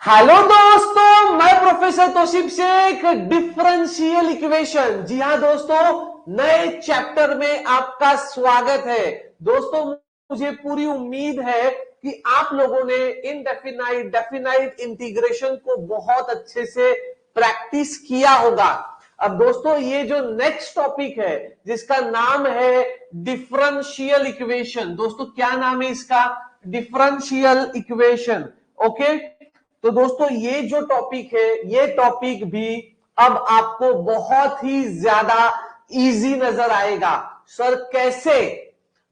Hello दोस्तों, मैं professor Tauseef Shaikh. Differential equation, जी हाँ दोस्तों, नए चैप्टर में आपका स्वागत है। दोस्तों, मुझे पूरी उम्मीद है कि आप लोगों ने इनडेफिनाइट डेफिनाइट इंटीग्रेशन को बहुत अच्छे से प्रैक्टिस किया होगा। अब दोस्तों, ये जो नेक्स्ट टॉपिक है जिसका नाम है डिफरेंशियल इक्वेशन, दोस्तों क्या नाम है इसका? Differential equation. ओके, तो दोस्तों ये जो टॉपिक है, ये टॉपिक भी अब आपको बहुत ही ज्यादा इजी नजर आएगा। सर कैसे?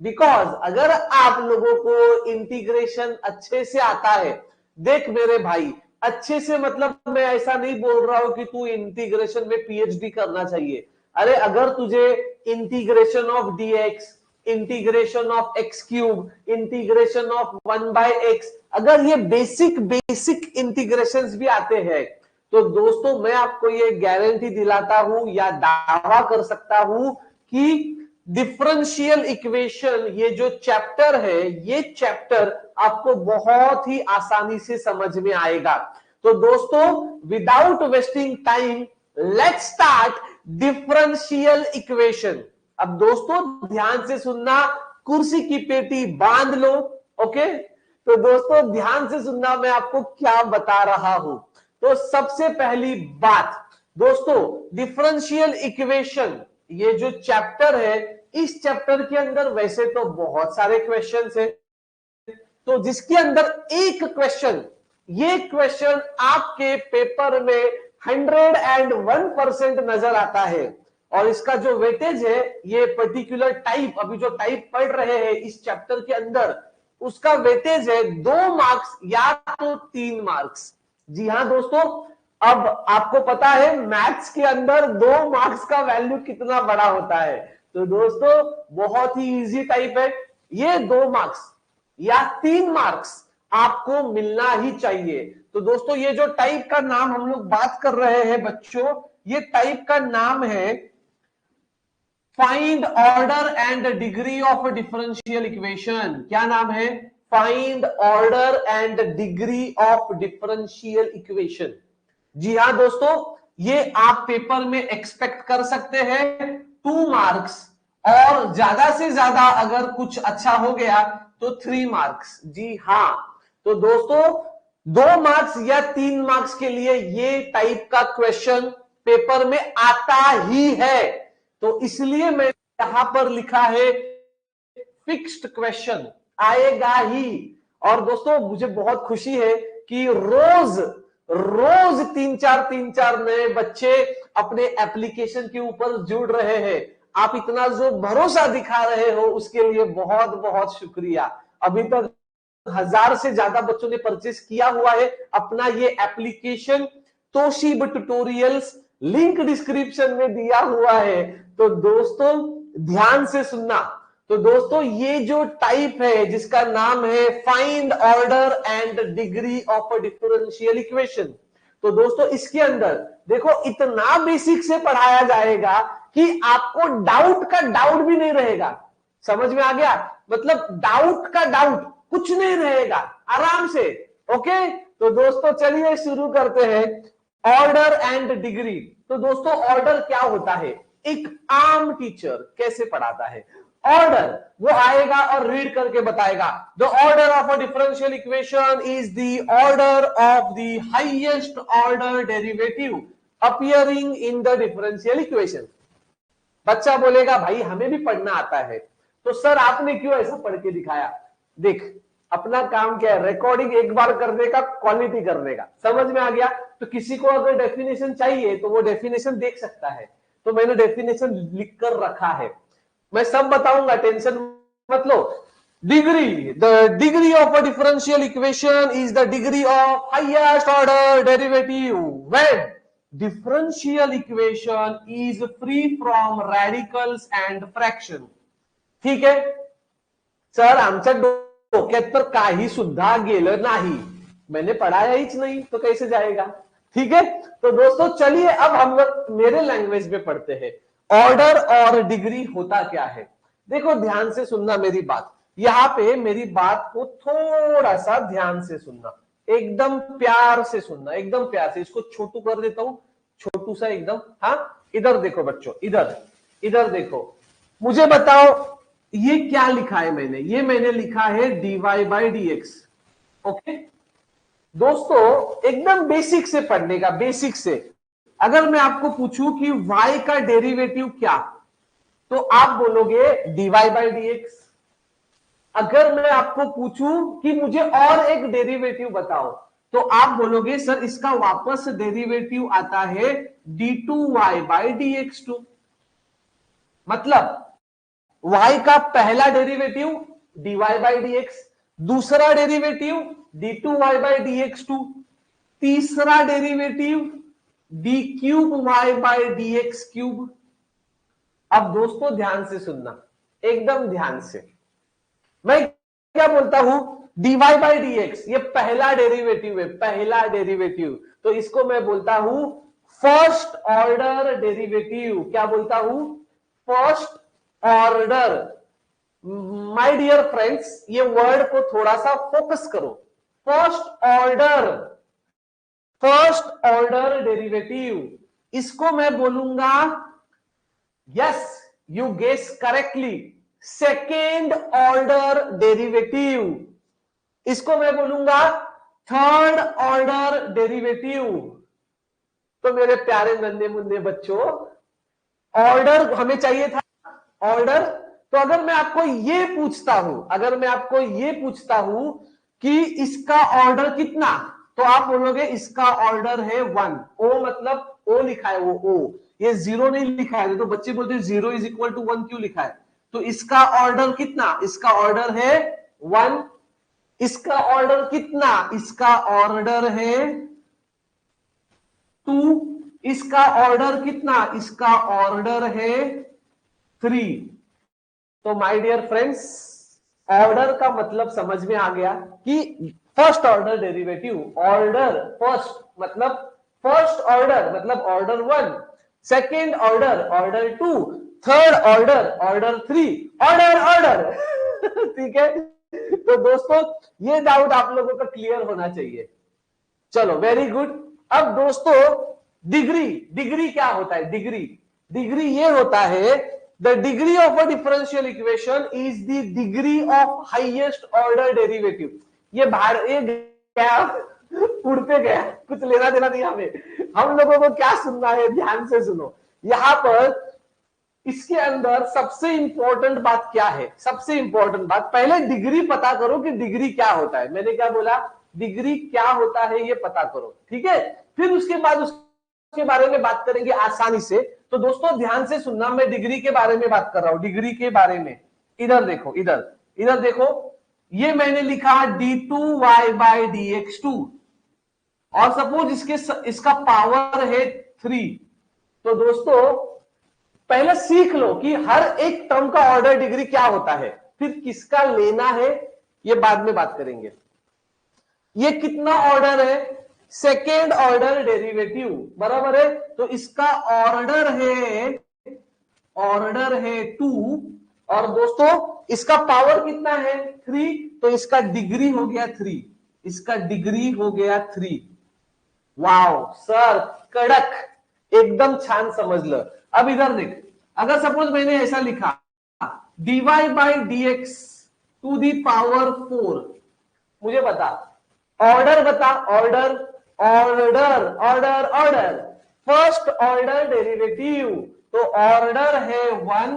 बिकॉज अगर आप लोगों को इंटीग्रेशन अच्छे से आता है, देख मेरे भाई, अच्छे से मतलब मैं ऐसा नहीं बोल रहा हूं कि तू इंटीग्रेशन में पीएचडी करना चाहिए। अरे अगर तुझे integration of dx, integration of x cube, integration of 1/x, अगर ये बेसिक इंटीग्रेशंस भी आते हैं, तो दोस्तों मैं आपको ये गारंटी दिलाता हूं या दावा कर सकता हूं कि डिफरेंशियल इक्वेशन, ये जो चैप्टर है, ये चैप्टर आपको बहुत ही आसानी से समझ में आएगा। तो दोस्तों, without wasting time, let's start differential equation. अब दोस्तों ध्यान से सुनना, कुर्सी की पेटी बांध लो। ओके, तो दोस्तों ध्यान से सुनना, मैं आपको क्या बता रहा हूं। तो सबसे पहली बात दोस्तों, डिफरेंशियल इक्वेशन, ये जो चैप्टर है, इस चैप्टर के अंदर वैसे तो बहुत सारे क्वेश्चंस हैं, तो जिसके अंदर एक क्वेश्चन, ये क्वेश्चन आपके पेपर में 101% नजर आता है, और इसका जो वेटेज है, ये पर्टिकुलर टाइप, अभी जो टाइप पढ़ रहे हैं इस चैप्टर के अंदर, उसका वेटेज है 2 मार्क्स या तो 3 मार्क्स। जी हाँ दोस्तों, अब आपको पता है मैथ्स के अंदर 2 मार्क्स का वैल्यू कितना बड़ा होता है। तो दोस्तों बहुत ही इजी टाइप है, ये 2 मार्क्स या 3 मार्क्स आपको मिलना ही चाहिए। तो दोस्तों ये जो टाइप का नाम हम लोग बात कर रहे हैं बच्चों, ये टाइप का नाम है find order and degree of differential equation. क्या नाम है? Find order and degree of differential equation. जी हाँ दोस्तों, ये आप पेपर में एक्सपेक्ट कर सकते हैं 2 मार्क्स, और ज्यादा से ज्यादा अगर कुछ अच्छा हो गया तो 3 मार्क्स। जी हाँ, तो दोस्तों 2 मार्क्स या 3 मार्क्स के लिए ये टाइप का क्वेश्चन पेपर में आता ही है, तो इसलिए मैं यहां पर लिखा है फिक्स्ड क्वेश्चन, आएगा ही। और दोस्तों मुझे बहुत खुशी है कि रोज रोज 3-4 नए बच्चे अपने एप्लीकेशन के ऊपर जुड़ रहे हैं। आप इतना जो भरोसा दिखा रहे हो उसके लिए बहुत बहुत शुक्रिया। अभी तक 1000 से ज्यादा बच्चों ने परचेस किया हुआ है अपना ये application. Tausif tutorials, link description में दिया हुआ है। तो दोस्तों ध्यान से सुनना। तो दोस्तों ये जो टाइप है जिसका नाम है find order and degree of a differential equation, तो दोस्तों इसके अंदर देखो इतना बेसिक से पढ़ाया जाएगा कि आपको डाउट का डाउट भी नहीं रहेगा। समझ में आ गया? मतलब डाउट का डाउट कुछ नहीं रहेगा, आराम से। ओके, तो दोस्तों चलिए शुरू करते हैं। Order and degree. तो दोस्तों ऑर्डर क्या होता है, एक आम टीचर कैसे पढ़ाता है? ऑर्डर वो आएगा और रीड करके बताएगा, the order of a differential equation is the order of the highest order derivative appearing in the differential equation. बच्चा बोलेगा भाई हमें भी पढ़ना आता है, तो सर आपने क्यों ऐसा पढ़ के दिखाया? देख, अपना काम क्या है, रिकॉर्डिंग एक बार करने का, क्वालिटी करने का। समझ में आ गया? तो किसी को अगर डेफिनेशन चाहिए तो वो डेफिनेशन देख सकता है, तो मैंने डेफिनेशन लिख कर रखा है, मैं सब बताऊंगा, टेंशन मत लो। Degree, the degree of a differential equation is the degree of highest order derivative when differential equation is free from radicals and fraction. ठीक है सर, आमच्या डोक्यात तर काही सुद्धा गेलं नाही, मैंने पढ़ाया ही नहीं तो कैसे जाएगा? ठीक है, तो दोस्तों चलिए अब हम लोग मेरे लैंग्वेज में पढ़ते हैं ऑर्डर और डिग्री होता क्या है। देखो ध्यान से सुनना मेरी बात, यहां पे मेरी बात को थोड़ा सा ध्यान से सुनना। एकदम प्यार से सुनना, एकदम प्यार से। इसको छोटू कर देता हूं, छोटू सा एकदम। हाँ, इधर देखो बच्चों, इधर इधर देखो, मुझे बताओ ये क्या लिखा है मैंने? ये मैंने लिखा है dy/dx। ओके दोस्तों, एकदम बेसिक से पढ़ने का, बेसिक से। अगर मैं आपको पूछूं कि y का डेरिवेटिव क्या, तो आप बोलोगे dy/dx। अगर मैं आपको पूछूं कि मुझे और एक डेरिवेटिव बताओ, तो आप बोलोगे सर इसका वापस डेरिवेटिव आता है d2y/dx2। मतलब y का पहला डेरिवेटिव dy/dx, दूसरा डेरिवेटिव d2y/dx2, तीसरा डेरिवेटिव d3y/dx3। अब दोस्तों ध्यान से सुनना, एकदम ध्यान से। मैं क्या बोलता हूं, dy/dx ये पहला डेरिवेटिव है, पहला डेरिवेटिव, तो इसको मैं बोलता हूं फर्स्ट ऑर्डर डेरिवेटिव। क्या बोलता हूं? First order. My dear friends, ये वर्ड को थोड़ा सा फोकस करो। First order, first order derivative, इसको मैं बोलूंगा, yes you guess correctly, second order derivative. इसको मैं बोलूंगा थर्ड ऑर्डर डेरिवेटिव। तो मेरे प्यारे नन्हे मुन्ने बच्चों, ऑर्डर हमें चाहिए था, ऑर्डर। तो अगर मैं आपको ये पूछता हूं, अगर मैं आपको ये पूछता हूं कि इसका ऑर्डर कितना, तो आप बोलोगे इसका ऑर्डर है 1। ओ मतलब ओ लिखा है, वो ओ, ये 0 नहीं लिखा है। तो बच्चे बोलते हैं 0 = 1 क्यों लिखा है? तो इसका ऑर्डर कितना? इसका ऑर्डर है 1। इसका ऑर्डर कितना? इसका ऑर्डर है 2। इसका ऑर्डर कितना? इसका ऑर्डर है 3। तो माय डियर फ्रेंड्स, ऑर्डर का मतलब समझ में आ गया कि first order derivative, order first मतलब फर्स्ट ऑर्डर मतलब order 1, second order order 2, third order order 3, order order ठीक है। तो दोस्तों ये डाउट आप लोगों का क्लियर होना चाहिए। चलो वेरी गुड। अब दोस्तों डिग्री, डिग्री क्या होता है? डिग्री, डिग्री ये होता है, the degree of a differential equation is the degree of highest order derivative. ये क्या उड़ते गया, कुछ लेना देना नहीं हमें, हम लोगों को क्या सुनना है, ध्यान से सुनो। यहां पर इसके अंदर सबसे इंपॉर्टेंट बात क्या है? सबसे इंपॉर्टेंट बात, पहले डिग्री पता करो कि डिग्री क्या होता है। मैंने क्या बोला? डिग्री क्या होता है ये पता करो, ठीक है। फिर उसके बाद उसके बारे में बात करेंगे आसानी से। तो दोस्तों ध्यान से सुनना, मैं डिग्री के बारे में बात कर रहा हूं, डिग्री के बारे में। इधर देखो, इधर इधर देखो, ये मैंने लिखा d2y/dx2, और सपोज इसका पावर है 3। तो दोस्तों पहले सीख लो कि हर एक टर्म का ऑर्डर डिग्री क्या होता है, फिर किसका लेना है ये बाद में बात करेंगे। ये कितना ऑर्डर है? सेकेंड ऑर्डर डेरिवेटिव, बराबर है। तो इसका ऑर्डर है 2, और दोस्तों इसका पावर कितना है? 3। तो इसका डिग्री हो गया 3, इसका डिग्री हो गया 3। वाओ सर, कड़क, एकदम छान समजलं। अब इधर देख, अगर सपोज मैंने ऐसा लिखा dy/dx टू दी पावर 4, मुझे बता, ऑर्डर बता, order order order order, first order derivative. तो ऑर्डर है 1,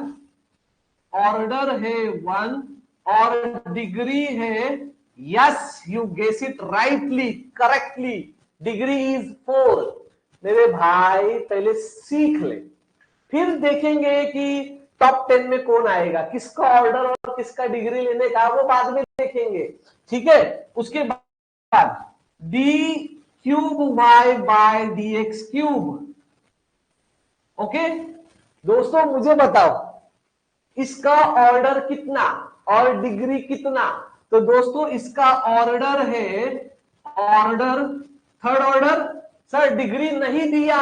ऑर्डर है 1, और डिग्री है, yes you guess it rightly, correctly, degree is 4। मेरे भाई पहले सीख ले, फिर देखेंगे कि टॉप 10 में कौन आएगा, किसका ऑर्डर और किसका डिग्री लेने का, वो बाद में देखेंगे, ठीक है। उसके बाद d3y/dx3। ओके दोस्तों, मुझे बताओ इसका ऑर्डर कितना और डिग्री कितना? तो दोस्तों इसका ऑर्डर है, order third order. Sir degree नहीं दिया,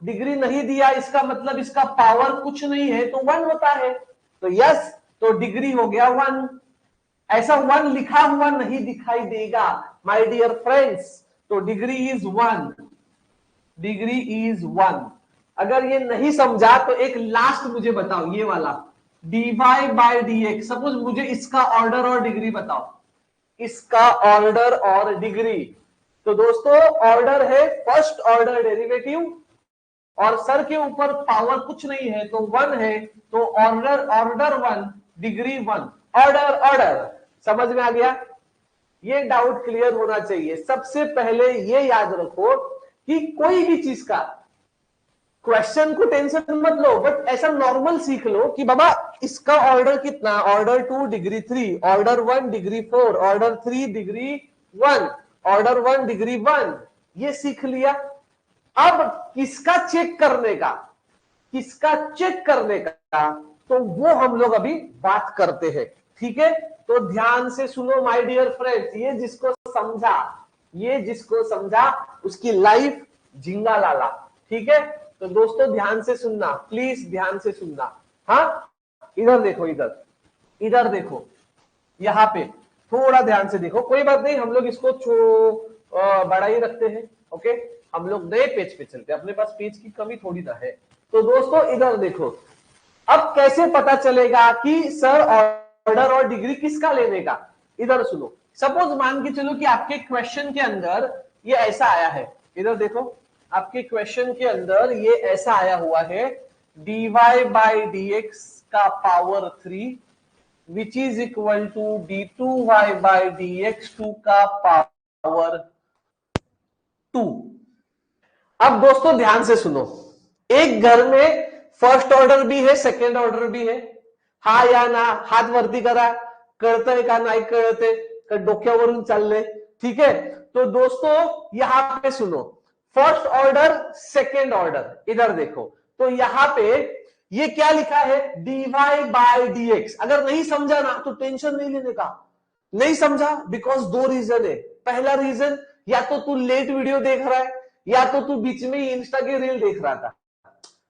डिग्री नहीं दिया, इसका मतलब इसका पावर कुछ नहीं है, तो 1 होता है। तो यस, तो डिग्री हो गया 1। ऐसा 1 लिखा हुआ नहीं दिखाई देगा माय डियर फ्रेंड्स। तो डिग्री इज 1, डिग्री इज 1। अगर ये नहीं समझा तो एक लास्ट मुझे बताओ, ये वाला dy बाय dx, सपोज मुझे इसका ऑर्डर और डिग्री बताओ, इसका ऑर्डर और डिग्री। तो दोस्तों ऑर्डर है फर्स्ट ऑर्डर डेरिवेटिव, और सर के ऊपर पावर कुछ नहीं है तो 1 है, तो order order 1 degree 1, order order. समझ में आ गया? ये डाउट क्लियर होना चाहिए। सबसे पहले ये याद रखो कि कोई भी चीज का क्वेश्चन को टेंशन मत लो, बट ऐसा नॉर्मल सीख लो कि बाबा इसका ऑर्डर कितना, order 2 degree 3, order 1 degree 4, order 3 degree 1, order 1 degree 1, ये सीख लिया। अब किसका चेक करने का, किसका चेक करने का, तो वो हम लोग अभी बात करते हैं। ठीक है, तो ध्यान से सुनो माय डियर फ्रेंड्स, ये जिसको समझा, ये जिसको समझा उसकी लाइफ झिंगा लाला। ठीक है, तो दोस्तों ध्यान से सुनना, प्लीज ध्यान से सुनना। हाँ, इधर देखो, इधर इधर देखो, यहाँ पे थोड़ा ध्यान से देखो। कोई बात नहीं, हम लोग इसको बड़ा ही रखते हैं। ओके, हम लोग नए पेज पे चलते हैं, अपने पास पेज की कमी थोड़ी ना है। तो दोस्तों इधर देखो, अब कैसे पता चलेगा कि सर ऑर्डर और डिग्री किसका लेने का। इधर सुनो, सपोज मान के चलो कि आपके क्वेश्चन के अंदर ये ऐसा आया है, इधर देखो, आपके क्वेश्चन के अंदर ये ऐसा आया हुआ है, dy बाय dx का power 3 which is equal to d2y by dx2 का पावर 2। अब दोस्तों ध्यान से सुनो, एक घर में फर्स्ट ऑर्डर भी है, सेकंड ऑर्डर भी है, हा या ना, हात वरती करा, कळतंय का नाही कळते का डोक्यावरून चाललंय। ठीक है, तो दोस्तों यहां पे सुनो, फर्स्ट ऑर्डर सेकंड ऑर्डर, इधर देखो, तो यहां पे ये क्या लिखा है, dy बाय dx। अगर नहीं समझा ना तो टेंशन नहीं लेने का, नहीं समझा बिकॉज दो रीजन है। पहला रीजन, या तो तू लेट वीडियो देख रहा है, या तो तू बीच में ही इंस्टा की रील देख रहा था,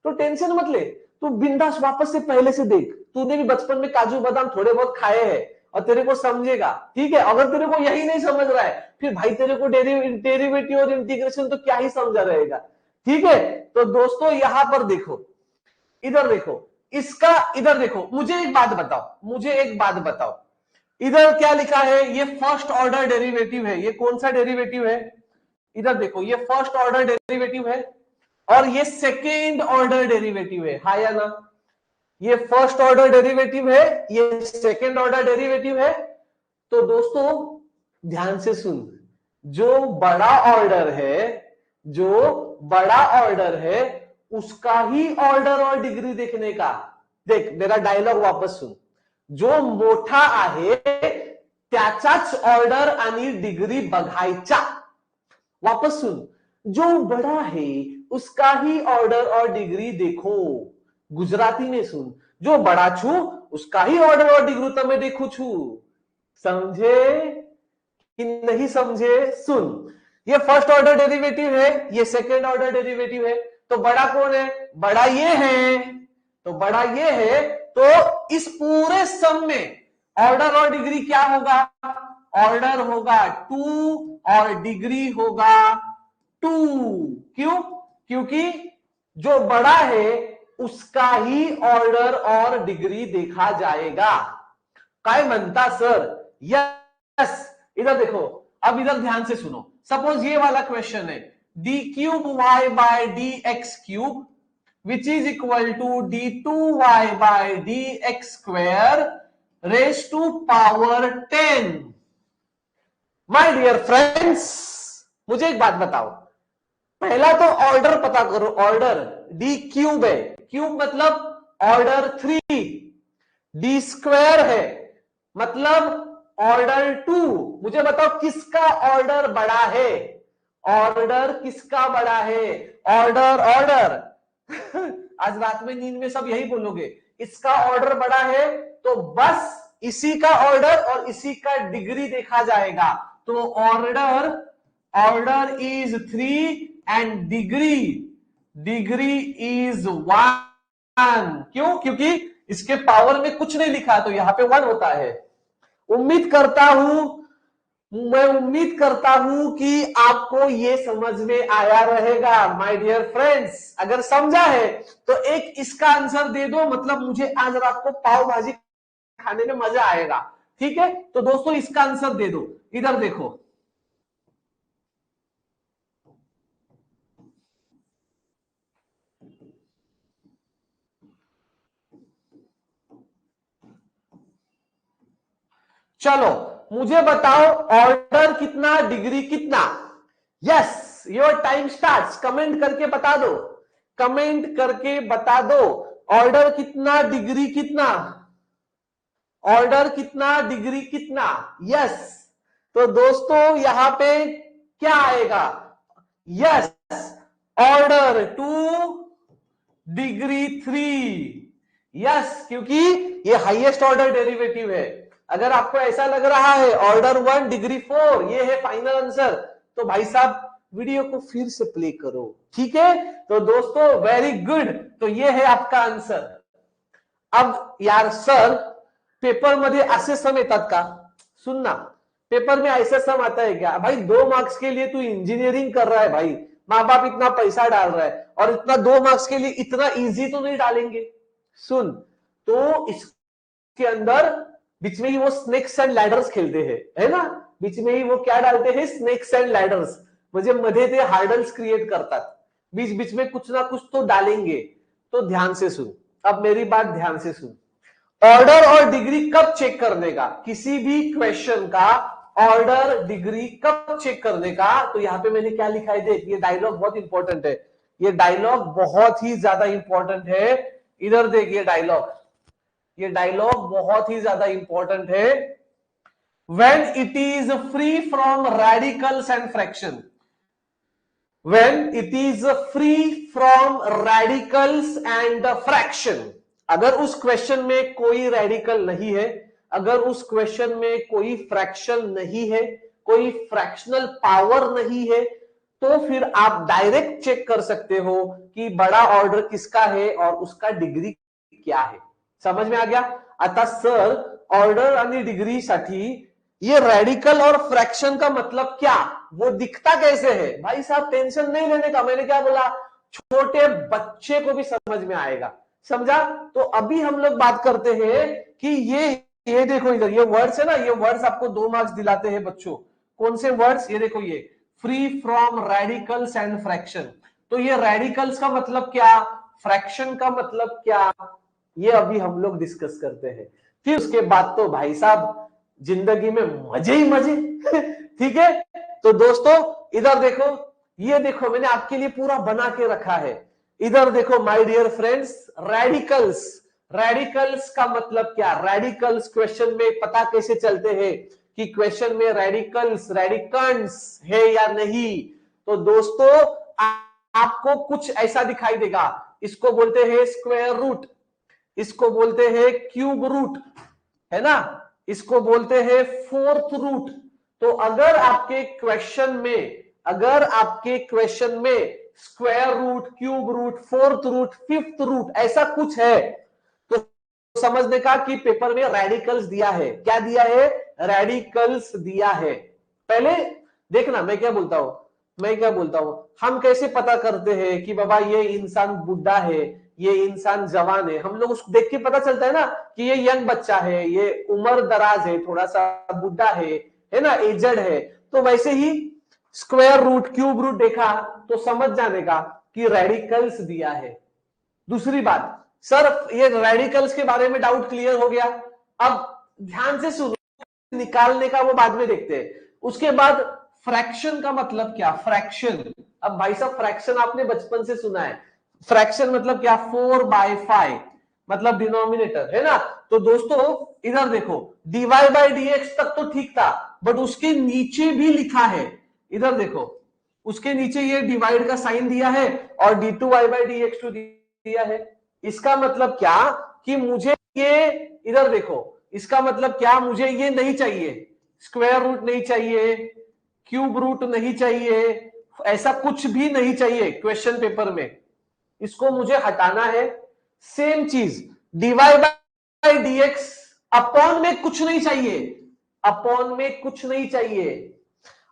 तो टेंशन मत ले, तू बिंदास वापस से पहले से देख। तूने भी बचपन में काजू बादाम थोड़े बहुत खाए हैं और तेरे को समझेगा। ठीक है, अगर तेरे को यही नहीं समझ रहा है फिर भाई तेरे को डेरिवेटिव और इंटीग्रेशन तो क्या ही समझा रहेगा। ठीक है, तो दोस्तों यहां पर देखो, इधर देखो, इसका इधर देखो, मुझे एक बात बताओ, मुझे एक बात बताओ, इधर क्या लिखा है, ये फर्स्ट ऑर्डर डेरिवेटिव है। ये कौन सा डेरिवेटिव है, इधर देखो, ये फर्स्ट ऑर्डर डेरिवेटिव है और ये सेकेंड ऑर्डर डेरिवेटिव है, हा या ना। ये फर्स्ट ऑर्डर डेरिवेटिव है, ये सेकेंड ऑर्डर डेरिवेटिव है। तो दोस्तों ध्यान से सुन, जो बड़ा ऑर्डर है, जो बड़ा ऑर्डर है उसका ही ऑर्डर और डिग्री देखने का। देख मेरा डायलॉग वापस सुन, जो मोठा आहे त्याचाच ऑर्डर आणि डिग्री बघायचा। वापस सुन, जो बड़ा है उसका ही ऑर्डर और डिग्री देखो। गुजराती में सुन, जो बड़ा छू उसका ही ऑर्डर और डिग्री तमे देखू छू। समझे कि नहीं समझे? सुन, ये फर्स्ट ऑर्डर डेरिवेटिव है, ये सेकेंड ऑर्डर डेरिवेटिव है, तो बड़ा कौन है, बड़ा ये है, तो बड़ा ये है, तो इस पूरे सम में ऑर्डर और डिग्री क्या होगा, ऑर्डर होगा 2 और डिग्री होगा 2। क्यों? क्योंकि जो बड़ा है उसका ही ऑर्डर और डिग्री देखा जाएगा। काय म्हणता सर? यस, इधर देखो, अब इधर ध्यान से सुनो, सपोज ये वाला क्वेश्चन है, d cube y by d x cube which is equal to d2y by dx square raise to power 10। My dear friends, मुझे एक बात बताओ, पहला तो ऑर्डर पता करो, ऑर्डर डी क्यूब है, क्यूब मतलब ऑर्डर 3, डी स्क्वायर है मतलब ऑर्डर 2। मुझे बताओ किसका ऑर्डर बड़ा है, ऑर्डर किसका बड़ा है, ऑर्डर ऑर्डर आज रात में नींद में सब यही बोलोगे, इसका ऑर्डर बड़ा है तो बस इसी का ऑर्डर और इसी का डिग्री देखा जाएगा। तो order order is 3 and degree is 1। क्यों? क्योंकि इसके पावर में कुछ नहीं लिखा तो यहां पे 1 होता है। मैं उम्मीद करता हूं कि आपको ये समझ में आया रहेगा माय डियर फ्रेंड्स। अगर समझा है तो एक इसका आंसर दे दो, मतलब मुझे आज रात को पाव भाजी खाने में मजा आएगा। ठीक है, तो दोस्तों इसका आंसर दे दो। इधर देखो, चलो मुझे बताओ ऑर्डर कितना, डिग्री कितना। Yes, your time starts. Comment करके बता दो, कमेंट करके बता दो ऑर्डर कितना, डिग्री कितना, ऑर्डर कितना, डिग्री कितना। यस, तो दोस्तों यहां पे क्या आएगा? Yes, order 2, degree 3। यस, क्योंकि ये हाईएस्ट ऑर्डर डेरिवेटिव है। अगर आपको ऐसा लग रहा है ऑर्डर 1, डिग्री 4 ये है फाइनल आंसर, तो भाई साहब वीडियो को फिर से प्ले करो। ठीक है, तो दोस्तों वेरी गुड, तो ये है आपका आंसर। अब यार सर पेपर मध्ये असे सम येतात का? सुनना, पेपर में ऐसा सम आता है क्या? भाई 2 मार्क्स के लिए तू इंजीनियरिंग कर रहा है भाई, माँ बाप इतना पैसा डाल रहा है और इतना 2 मार्क्स के लिए इतना इजी तो नहीं डालेंगे। सुन, तो इसके अंदर बीच में ही वो स्नेक्स एंड लैडर्स खेलते हैं, है ना? बीच में ही वो क्या डालते हैं? स्नेक्स एंड लैडर्स, म्हणजे मध्ये ते हार्डल्स क्रिएट करतात, बीच बीच में कुछ ना कुछ तो डालेंगे। तो ध्यान से सुन, अब मेरी बात ध्यान से सुन। ऑर्डर और डिग्री कब चेक करने का, किसी भी क्वेश्चन का ऑर्डर डिग्री कब चेक करने का? तो यहां पे मैंने क्या लिखा है देख, ये डायलॉग बहुत इंपॉर्टेंट है, ये डायलॉग बहुत ही ज्यादा इंपॉर्टेंट है। इधर देख, ये डायलॉग बहुत ही ज्यादा इंपॉर्टेंट है। When it is free from radicals and fraction, when it is free from radicals and fraction, अगर उस क्वेश्चन में कोई रेडिकल नहीं है, अगर उस क्वेश्चन में कोई फ्रैक्शन नहीं है, कोई फ्रैक्शनल पावर नहीं है, तो फिर आप डायरेक्ट चेक कर सकते हो कि बड़ा ऑर्डर किसका है और उसका डिग्री क्या है। समझ में आ गया? आता सर ऑर्डर आणि डिग्री साठी ये रेडिकल और फ्रैक्शन का मतलब क्या, वो दिखता कैसे है? भाई साहब टेंशन नहीं लेने का, मैंने क्या बोला, छोटे बच्चे को भी समझ में आएगा। समझा? तो अभी हम लोग बात करते हैं कि ये देखो इधर, ये वर्ड्स है ना, ये वर्ड्स आपको 2 मार्क्स दिलाते हैं बच्चों। कौन से वर्ड्स? ये देखो, ये free from radicals and fraction. तो ये रेडिकल्स का मतलब क्या, फ्रैक्शन का मतलब क्या, ये अभी हम लोग डिस्कस करते हैं। फिर उसके बाद तो भाई साहब जिंदगी में मजे ही मजे। ठीक है, तो दोस्तों इधर देखो, ये देखो मैंने आपके लिए पूरा बना के रखा है। इधर देखो my dear friends, radicals, radicals का मतलब क्या? रेडिकल्स क्वेश्चन में पता कैसे चलते हैं कि क्वेश्चन में रेडिकल्स, रेडिकंड्स है या नहीं? तो दोस्तों आपको कुछ ऐसा दिखाई देगा, इसको बोलते हैं स्क्वायर रूट, इसको बोलते हैं क्यूब रूट, है ना, इसको बोलते हैं फोर्थ रूट। तो अगर आपके क्वेश्चन में square root, cube root, fourth root, fifth root ऐसा कुछ है, तो समझने का कि पेपर में रेडिकल्स दिया है। क्या दिया है? रेडिकल्स दिया है। पहले देखना मैं क्या बोलता हूं, हम कैसे पता करते हैं कि बाबा ये इंसान बुढ़ा है, ये इंसान जवान है? हम लोग उसको देख के पता चलता है ना कि ये यंग बच्चा है, ये उम्र दराज है, थोड़ा सा बुढ़ा है ना, एजड है। तो वैसे ही स्क्वायर रूट, क्यूब रूट देखा तो समझ जाने का कि रेडिकल्स दिया है। दूसरी बात, सर ये रेडिकल्स के बारे में डाउट क्लियर हो गया। अब ध्यान से सुनो, निकालने का वो बाद में देखते हैं। उसके बाद फ्रैक्शन का मतलब क्या? फ्रैक्शन, अब भाई साहब फ्रैक्शन आपने बचपन से सुना है, फ्रैक्शन मतलब क्या? 4/5 मतलब डिनोमिनेटर, है ना? तो दोस्तों इधर देखो, डीवाई बाई डीएक्स तक तो ठीक था, बट उसके नीचे भी लिखा है, इधर देखो, उसके नीचे ये डिवाइड का साइन दिया है और d2y बाई dx2 दिया है। इसका मतलब क्या कि मुझे ये, इधर देखो, इसका मतलब क्या, मुझे ये नहीं चाहिए, स्क्वायर रूट नहीं चाहिए, क्यूब रूट नहीं चाहिए, ऐसा कुछ भी नहीं चाहिए क्वेश्चन पेपर में, इसको मुझे हटाना है। सेम चीज dy बाई dx अपॉन में कुछ नहीं चाहिए, अपॉन में कुछ नहीं चाहिए,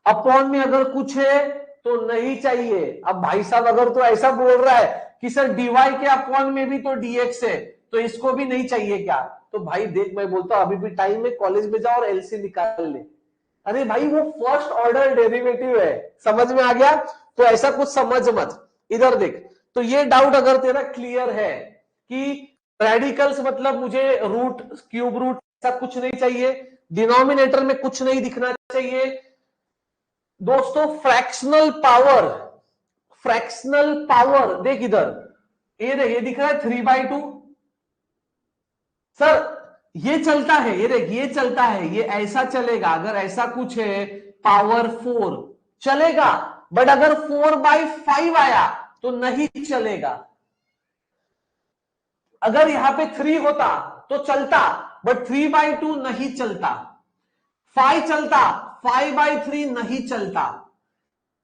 अपॉन में अगर कुछ है तो नहीं चाहिए। अब भाई साहब अगर तो ऐसा बोल रहा है कि सर डीवाई के अपॉन में भी तो डीएक्स है तो इसको भी नहीं चाहिए क्या, तो भाई देख मैं बोलता हूं अभी भी टाइम में कॉलेज में जाओ और एलसी निकाल ले। अरे भाई वो फर्स्ट ऑर्डर डेरिवेटिव है, समझ में आ गया, तो ऐसा कुछ समझ मत। इधर देख, तो ये डाउट अगर तेरा क्लियर है कि रेडिकल्स मतलब मुझे रूट क्यूब रूट ऐसा कुछ नहीं चाहिए, डिनोमिनेटर में कुछ नहीं दिखना चाहिए दोस्तों। फ्रैक्शनल पावर, फ्रैक्शनल पावर देख इधर, ये दिख रहा है 3/2 सर, ये चलता है, ये देख ये चलता है, ये ऐसा चलेगा अगर ऐसा कुछ है पावर 4 चलेगा, बट अगर 4/5 आया तो नहीं चलेगा। अगर यहां पे 3 होता तो चलता, बट 3/2 नहीं चलता, 5 चलता, 5/3 नहीं चलता।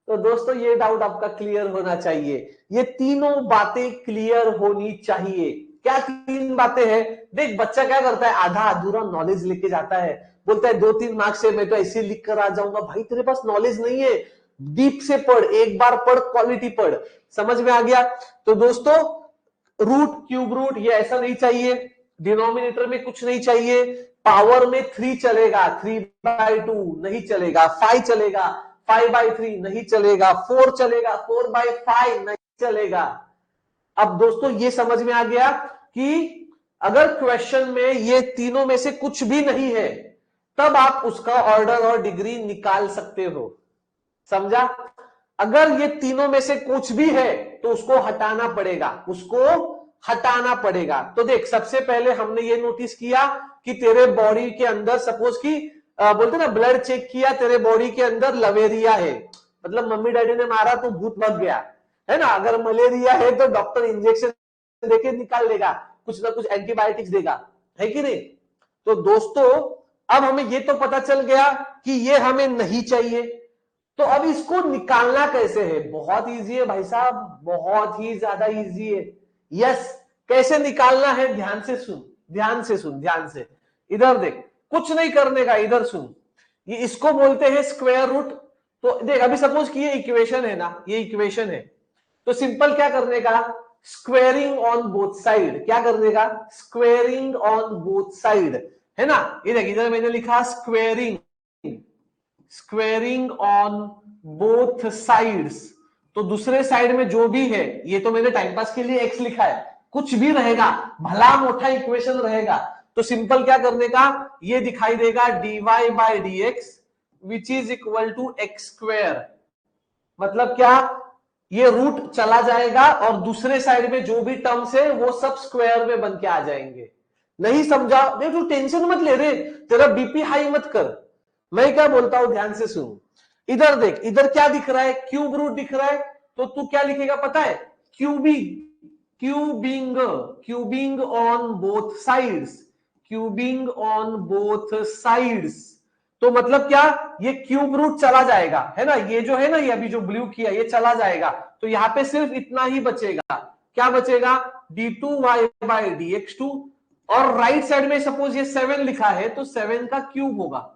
तो दोस्तों ये डाउट आपका क्लियर होना चाहिए, ये तीनों बातें क्लियर होनी चाहिए। क्या तीन बातें हैं? देख बच्चा क्या करता है, आधा अधूरा नॉलेज लेके जाता है, बोलता है 2-3 मार्क्स से मैं तो ऐसे लिख कर आ जाऊंगा। भाई तेरे पास नॉलेज नहीं है, डीप से पढ़, एक बार पढ़, क्वालिटी पढ़, समझ में आ गया। तो दोस्तों रूट क्यूब रूट ये ऐसा नहीं चाहिए, डिनोमिनेटर में कुछ नहीं चाहिए, पावर में 3 चलेगा, 3/2 नहीं चलेगा, 5 चलेगा, 5/3 नहीं चलेगा, 4 चलेगा, 4/5 नहीं चलेगा। अब दोस्तों ये समझ में आ गया कि अगर क्वेश्चन में ये तीनों में से कुछ भी नहीं है तब आप उसका ऑर्डर और डिग्री निकाल सकते हो, समझा। अगर ये तीनों में से कुछ भी है तो उसको हटाना पड़ेगा, उसको हटाना पड़ेगा। तो देख सबसे पहले हमने ये नोटिस किया कि तेरे बॉडी के अंदर सपोज कि बोलते ना ब्लड चेक किया, तेरे बॉडी के अंदर लवेरिया है, मतलब मम्मी डैडी ने मारा तो भूत भग गया, है ना। अगर मलेरिया है तो डॉक्टर इंजेक्शन देके निकाल देगा, कुछ ना कुछ एंटीबायोटिक्स देगा, है कि नहीं। तो दोस्तों अब हमें ये तो पता चल गया कि ये हमें नहीं चाहिए, तो अब इसको निकालना कैसे है? बहुत इजी है भाई साहब, बहुत ही ज्यादा इजी है। यस, कैसे निकालना है? ध्यान से सुन, ध्यान से सुन, ध्यान से। इधर देख, कुछ नहीं करने का, इधर सुन। ये इसको बोलते हैं स्क्वायर रूट। तो देख अभी सपोज कि ये इक्वेशन है ना, ये इक्वेशन है, तो सिंपल क्या करने का, स्क्वेयरिंग ऑन बोथ साइड। क्या करने का? स्क्वेयरिंग ऑन बोथ साइड, है ना। ये देख इधर मैंने लिखा squaring, squaring on both sides. तो दूसरे साइड में जो भी है, ये तो मैंने टाइम पास के लिए एक्स लिखा है, कुछ भी रहेगा, भला मोटा इक्वेशन रहेगा, तो सिंपल क्या करने का, ये दिखाई देगा dy/dx which is equal to x square. मतलब क्या, ये रूट चला जाएगा और दूसरे साइड में जो भी टर्म्स है वो सब स्क्वायर में बन के आ जाएंगे। नहीं समझा? देख तू टेंशन मत ले रे, तेरा बीपी हाई मत कर। मैं क्या बोलता हूं ध्यान से सुन। इधर देख, इधर क्या दिख रहा है? क्यूब रूट दिख रहा है, तो तू क्या लिखेगा पता है? Cubing, cubing, cubing on both sides, cubing on both sides. तो मतलब क्या, ये क्यूब रूट चला जाएगा, है ना, ये जो है ना, ये अभी जो ब्लू किया ये चला जाएगा, तो यहां पे सिर्फ इतना ही बचेगा। क्या बचेगा? d2y/dx2, और राइट साइड में सपोज ये 7 लिखा है तो 7 का क्यूब होगा।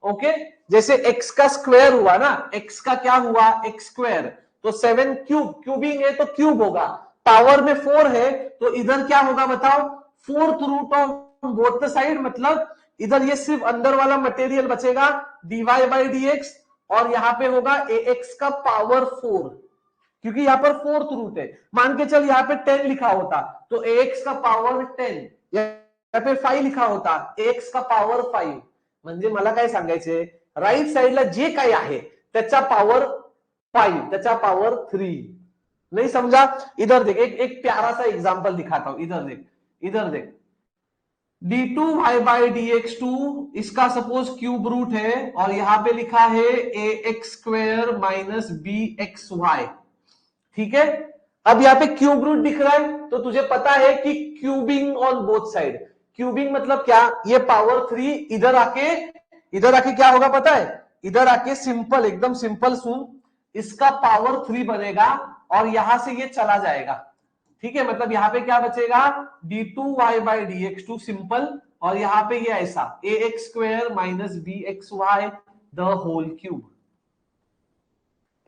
ओके, जैसे x का स्क्वायर हुआ ना, x का क्या हुआ? x स्क्वायर, तो 7 क्यूब, क्यूबिंग है तो क्यूब होगा। पावर में 4 है तो इधर क्या होगा बताओ? 4th root of both the side, मतलब इधर ये सिर्फ अंदर वाला मटेरियल बचेगा dy/dx, और यहां पे होगा ax का पावर 4, क्योंकि यहां पर 4th रूट है। मान के चल यहां पे 10 लिखा होता तो ax का पावर 10, यहां पे 5 लिखा होता ax का पावर 5। म्हणजे मला काय सांगायचंय, राईट साइडला जे काही आहे त्याचा पावर 5, त्याचा पावर 3। नहीं समझा? इधर देख, एक प्यारा सा एग्जांपल दिखाता हूं, इधर देख, इधर देख, d2y/dx2 इसका सपोज क्यूब रूट है और यहां पे लिखा है ax² - bxy, ठीक है। अब यहाँ पे क्यूब रूट दिख रहा है तो तुझे पता है कि cubing on both side, cubing मतलब क्या, ये पावर 3 इधर आके क्या होगा पता है? इधर आके सिंपल, एकदम सिंपल सुन, इसका पावर 3 बनेगा और यहां से ये चला जाएगा, ठीक है। मतलब यहां पे क्या बचेगा? d2y/dx2 सिंपल और यहाँ पे ये ऐसा ax² minus bxy the whole cube.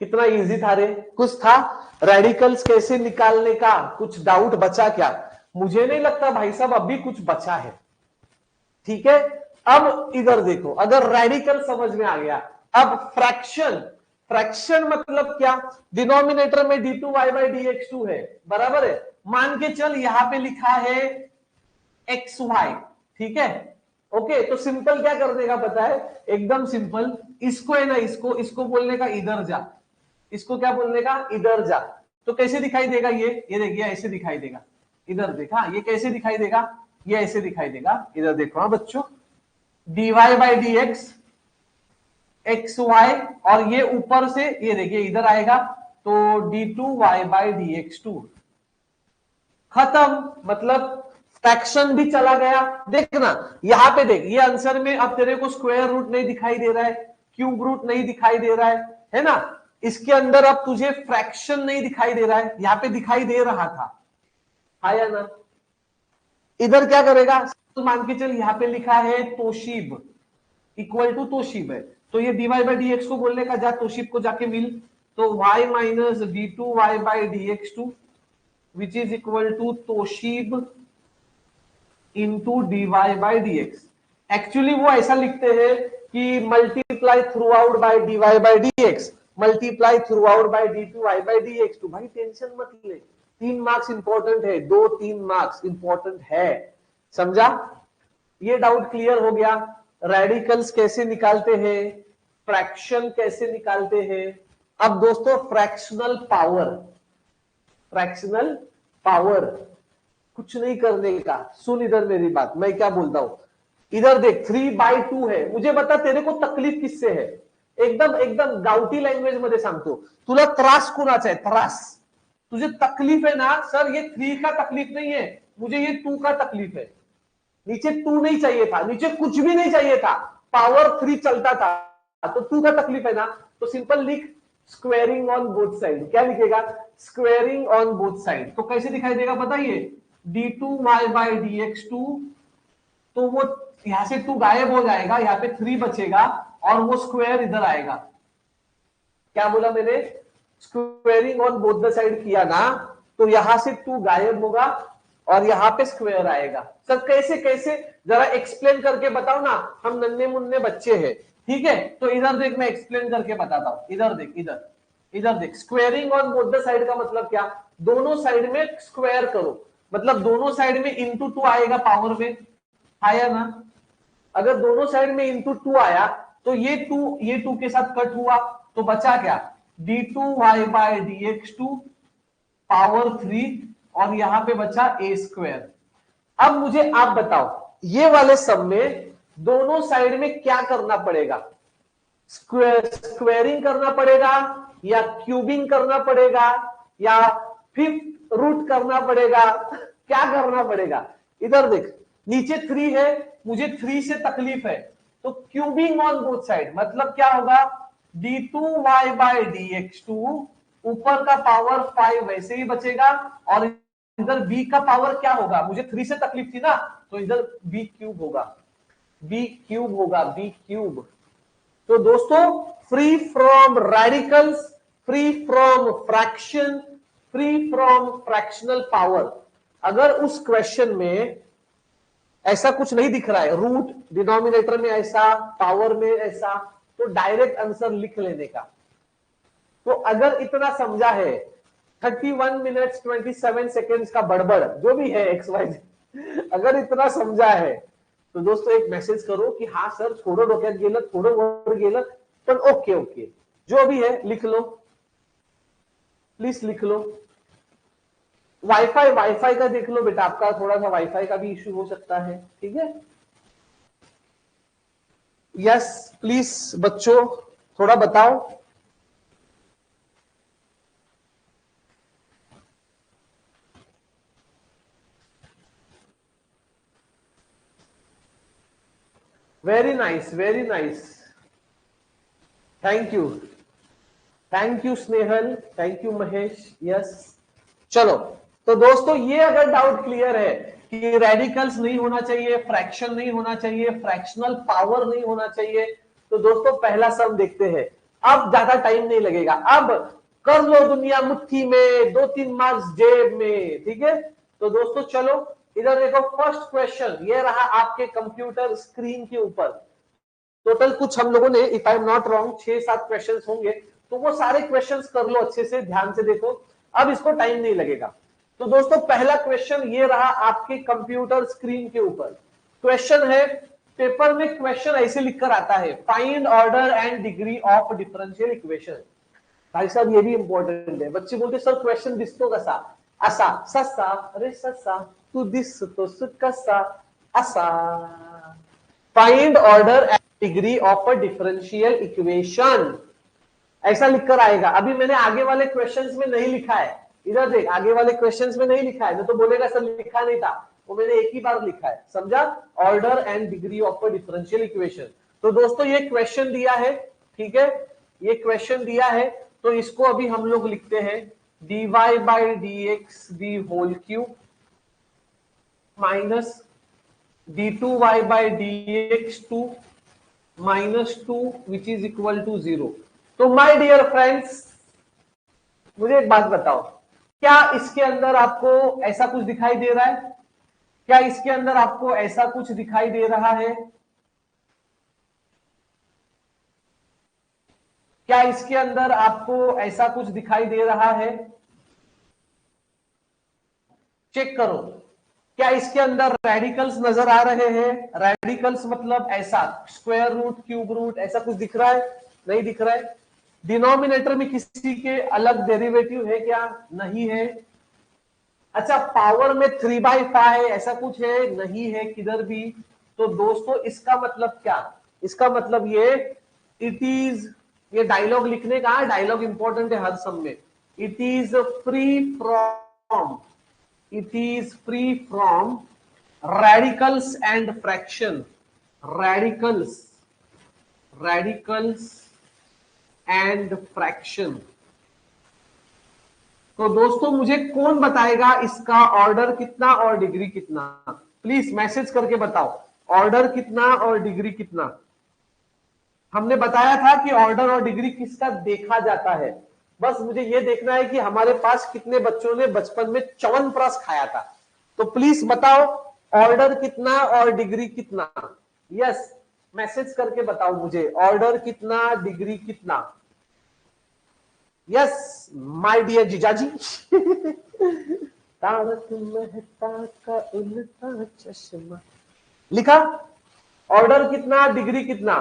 कितना इजी था रे? कुछ था? रेडिकल्स कैसे निकालने का कुछ डाउट बचा क्या? मुझे नहीं लगता भाई साहब अभी कुछ बचा है। ठीक है, अब इधर देखो, अगर रेडिकल समझ में आ गया, अब फ्रैक्शन, फ्रैक्शन मतलब क्या? डिनोमिनेटर में d2y/dx2 है, बराबर है। मान के चल यहां पे लिखा है xy, ठीक है, ओके। तो सिंपल क्या कर देगा पता है? एकदम सिंपल, इसको है ना, इसको बोलने का इधर जा, इसको क्या बोलने का? इधर जा। तो कैसे दिखाई देगा ये देखिए ऐसे दिखाई देगा। इधर देखा, ये कैसे दिखाई देगा? ये ऐसे दिखाई देगा। इधर देखो हाँ बच्चों, dy/dx xy, और ये ऊपर से ये देखिए इधर आएगा तो d2y/dx2। खत्म, मतलब फ्रैक्शन भी चला गया। देखना यहां पे देख, ये आंसर में अब तेरे को स्क्वायर रूट नहीं दिखाई दे रहा है, क्यूब रूट नहीं दिखाई दे रहा है ना? इसके अंदर अब तुझे फ्रैक्शन नहीं दिखाई दे रहा है, यहाँ पे दिखाई दे रहा था, आया ना? इधर क्या करेगा? तो मान के चल यहाँ पे लिखा है तोशीब, इक्वल टू तोशीब है, तो ये dy/dx को बोलने का, जा तोशीब को जाके मिल, तो y minus d2y/dx2 which is equal to तोशीब इंटू dy/dx। एक्चुअली वो ऐसा लिखते हैं कि multiply throughout by dy/dx, multiply throughout by d2y/dx। तो भाई टेंशन मत ले, 3 मार्क्स इंपॉर्टेंट है, 2-3 मार्क्स इंपॉर्टेंट है, समझा? ये डाउट क्लियर हो गया? रेडिकल्स कैसे निकालते हैं, फ्रैक्शन कैसे निकालते हैं। अब दोस्तों फ्रैक्शनल पावर, फ्रैक्शनल पावर कुछ नहीं करने का। सुन इधर मेरी बात, मैं क्या बोलता हूं, इधर देख 3/2 है। मुझे बता तेरे को तकलीफ किससे है? एकदम एकदम गावठी लँग्वेज मध्ये सांगतो, तुला त्रास कुणाचा आहे? त्रास तुझे तकलीफ है ना सर, ये 3 का तकलीफ नहीं है, मुझे ये 2 का तकलीफ है। नीचे 2 नहीं चाहिए था, नीचे कुछ भी नहीं चाहिए था, पावर 3 चलता था, तो 2 का तकलीफ है ना, तो सिंपल लिख स्क्वेयरिंग ऑन बोथ साइड। क्या लिखेगा? Squaring on both side. तो कैसे दिखाई देगा बताइए? d2y/dx2, तो वो यहां से 2 गायब हो जाएगा, यहाँ पे 3 बचेगा और वो स्क्वायर इधर आएगा। क्या बोला मैंने? Squaring on both the side किया ना, तो यहां से 2 गायब होगा और यहाँ पे स्क्वायर आएगा। सर कैसे कैसे, जरा एक्सप्लेन करके बताओ ना, हम नन्हे मुन्ने बच्चे हैं, ठीक है? तो इधर देख, मैं एक्सप्लेन करके बताता हूं। इधर देख, इधर देख, squaring on both the side का मतलब क्या? दोनों साइड में स्क्वायर करो, मतलब दोनों साइड में इंटू 2 आएगा पावर में, आया ना? अगर दोनों साइड में इंटू 2 आया तो ये 2 के साथ कट हुआ, तो बचा क्या? d2y/dx2 पावर 3 और यहां पे बचा a²। अब मुझे आप बताओ, ये वाले सब में दोनों साइड में क्या करना पड़ेगा? स्क्वेयरिंग करना पड़ेगा या क्यूबिंग करना पड़ेगा या फिफ्थ रूट करना पड़ेगा? क्या करना पड़ेगा? इधर देख, नीचे 3 है, मुझे 3 से तकलीफ है, तो क्यूबिंग ऑन बोथ साइड मतलब क्या होगा? d2y/dx2, ऊपर का पावर 5 वैसे ही बचेगा और इधर b का पावर क्या होगा? मुझे 3 से तकलीफ थी ना, तो इधर b क्यूब होगा, b क्यूब होगा, b क्यूब। तो दोस्तों free from radicals, free from fraction, free from fractional power. अगर उस क्वेश्चन में ऐसा कुछ नहीं दिख रहा है, रूट डिनोमिनेटर में ऐसा, पावर में ऐसा, तो डायरेक्ट आंसर लिख लेने का। तो अगर इतना समझा है, 31 मिनट्स 27 सेकेंड्स का बड़बड़ जो भी है XYZ, अगर इतना समझा है तो दोस्तों एक मैसेज करो कि हाँ सर थोडं डोक्यात गेलं, थोडं वर गेलं, पण ओके ओके, जो भी है लिख लो, प्लीज लिख लो। वाईफाई का देख लो बेटा, आपका थोड़ा सा वाईफाई का भी इश्यू हो सकता है, ठीक है? यस प्लीज बच्चों थोड़ा बताओ। Very nice, very nice, thank you Snehal, thank you Mahesh. Yes चलो, तो दोस्तों ये अगर डाउट क्लियर है कि रेडिकल्स नहीं होना चाहिए, फ्रैक्शन नहीं होना चाहिए, फ्रैक्शनल पावर नहीं होना चाहिए। तो दोस्तों पहला सम देखते हैं, अब ज्यादा टाइम नहीं लगेगा, अब कर लो दुनिया मुट्ठी में, 2-3 मार्क्स जेब में, ठीक है। तो दोस्तों चलो इधर देखो, फर्स्ट क्वेश्चन ये रहा आपके कंप्यूटर स्क्रीन के ऊपर। टोटल कुछ हम लोगों ने, if I am not wrong, 6-7 questions होंगे, तो वो सारे क्वेश्चंस कर लो अच्छे से, ध्यान से देखो, अब इसको टाइम नहीं लगेगा। तो दोस्तों पहला क्वेश्चन ये रहा आपके कंप्यूटर स्क्रीन के ऊपर। क्वेश्चन है, पेपर में क्वेश्चन ऐसे लिखकर आता है, find order and degree of differential equation. भाई साहब ये भी इंपॉर्टेंट है, बच्चे बोलते सर क्वेश्चन दिसतो कसा, असा, ससा, अरे ससा, तू दिसतोस कसा, असा। Find order and degree of a differential equation, ऐसा लिखकर आएगा। अभी मैंने आगे वाले क्वेश्चंस में नहीं लिखा है, इधर देख, आगे वाले क्वेश्चंस में नहीं लिखा है, मैं तो बोलेगा सर लिखा नहीं था, वो मैंने एक ही बार लिखा है, समझा। Order and degree of a differential equation. तो दोस्तों ये क्वेश्चन दिया है, ठीक है, ये क्वेश्चन दिया है, तो इसको अभी हम लोग लिखते हैं dy by d x the whole cube minus d2y by dx2 minus 2 which is equal to 0। तो माय डियर फ्रेंड्स, मुझे एक बात बताओ, क्या इसके अंदर आपको ऐसा कुछ दिखाई दे रहा है? क्या इसके अंदर आपको ऐसा कुछ दिखाई दे रहा है? क्या इसके अंदर आपको ऐसा कुछ दिखाई दे रहा है? चेक करो, क्या इसके अंदर रेडिकल्स नजर आ रहे हैं? रेडिकल्स मतलब ऐसा स्क्वायर रूट, क्यूब रूट, ऐसा कुछ दिख रहा है? नहीं दिख रहा है। डिनोमिनेटर में किसी के अलग डेरिवेटिव है क्या? नहीं है। अच्छा, पावर में 3/5 ऐसा कुछ है? नहीं है किधर भी। तो दोस्तों इसका मतलब क्या? इसका मतलब ये, इट इज, ये डायलॉग लिखने का, डायलॉग इंपॉर्टेंट है हर सम में, it is free from, it is free from radicals and fraction, radicals and fraction। तो दोस्तों मुझे कौन बताएगा इसका ऑर्डर कितना और डिग्री कितना? प्लीज मैसेज करके बताओ, ऑर्डर कितना और डिग्री कितना। हमने बताया था कि ऑर्डर और डिग्री किसका देखा जाता है, बस मुझे यह देखना है कि हमारे पास कितने बच्चों ने बचपन में च्यवनप्राश खाया था। तो प्लीज बताओ ऑर्डर कितना और डिग्री कितना। यस, मैसेज करके बताओ मुझे, ऑर्डर कितना, डिग्री कितना। यस माय डियर जीजाजी। तारक मेहता का उल्टा चश्मा, लिखा, ऑर्डर कितना, डिग्री कितना।